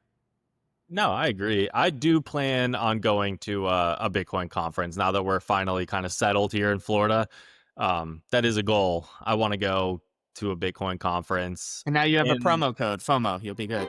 No, I agree. I do plan on going to a Bitcoin conference now that we're finally kind of settled here in Florida. That is a goal. I want to go to a Bitcoin conference. And now you have a And promo code, FOMO. You'll be good.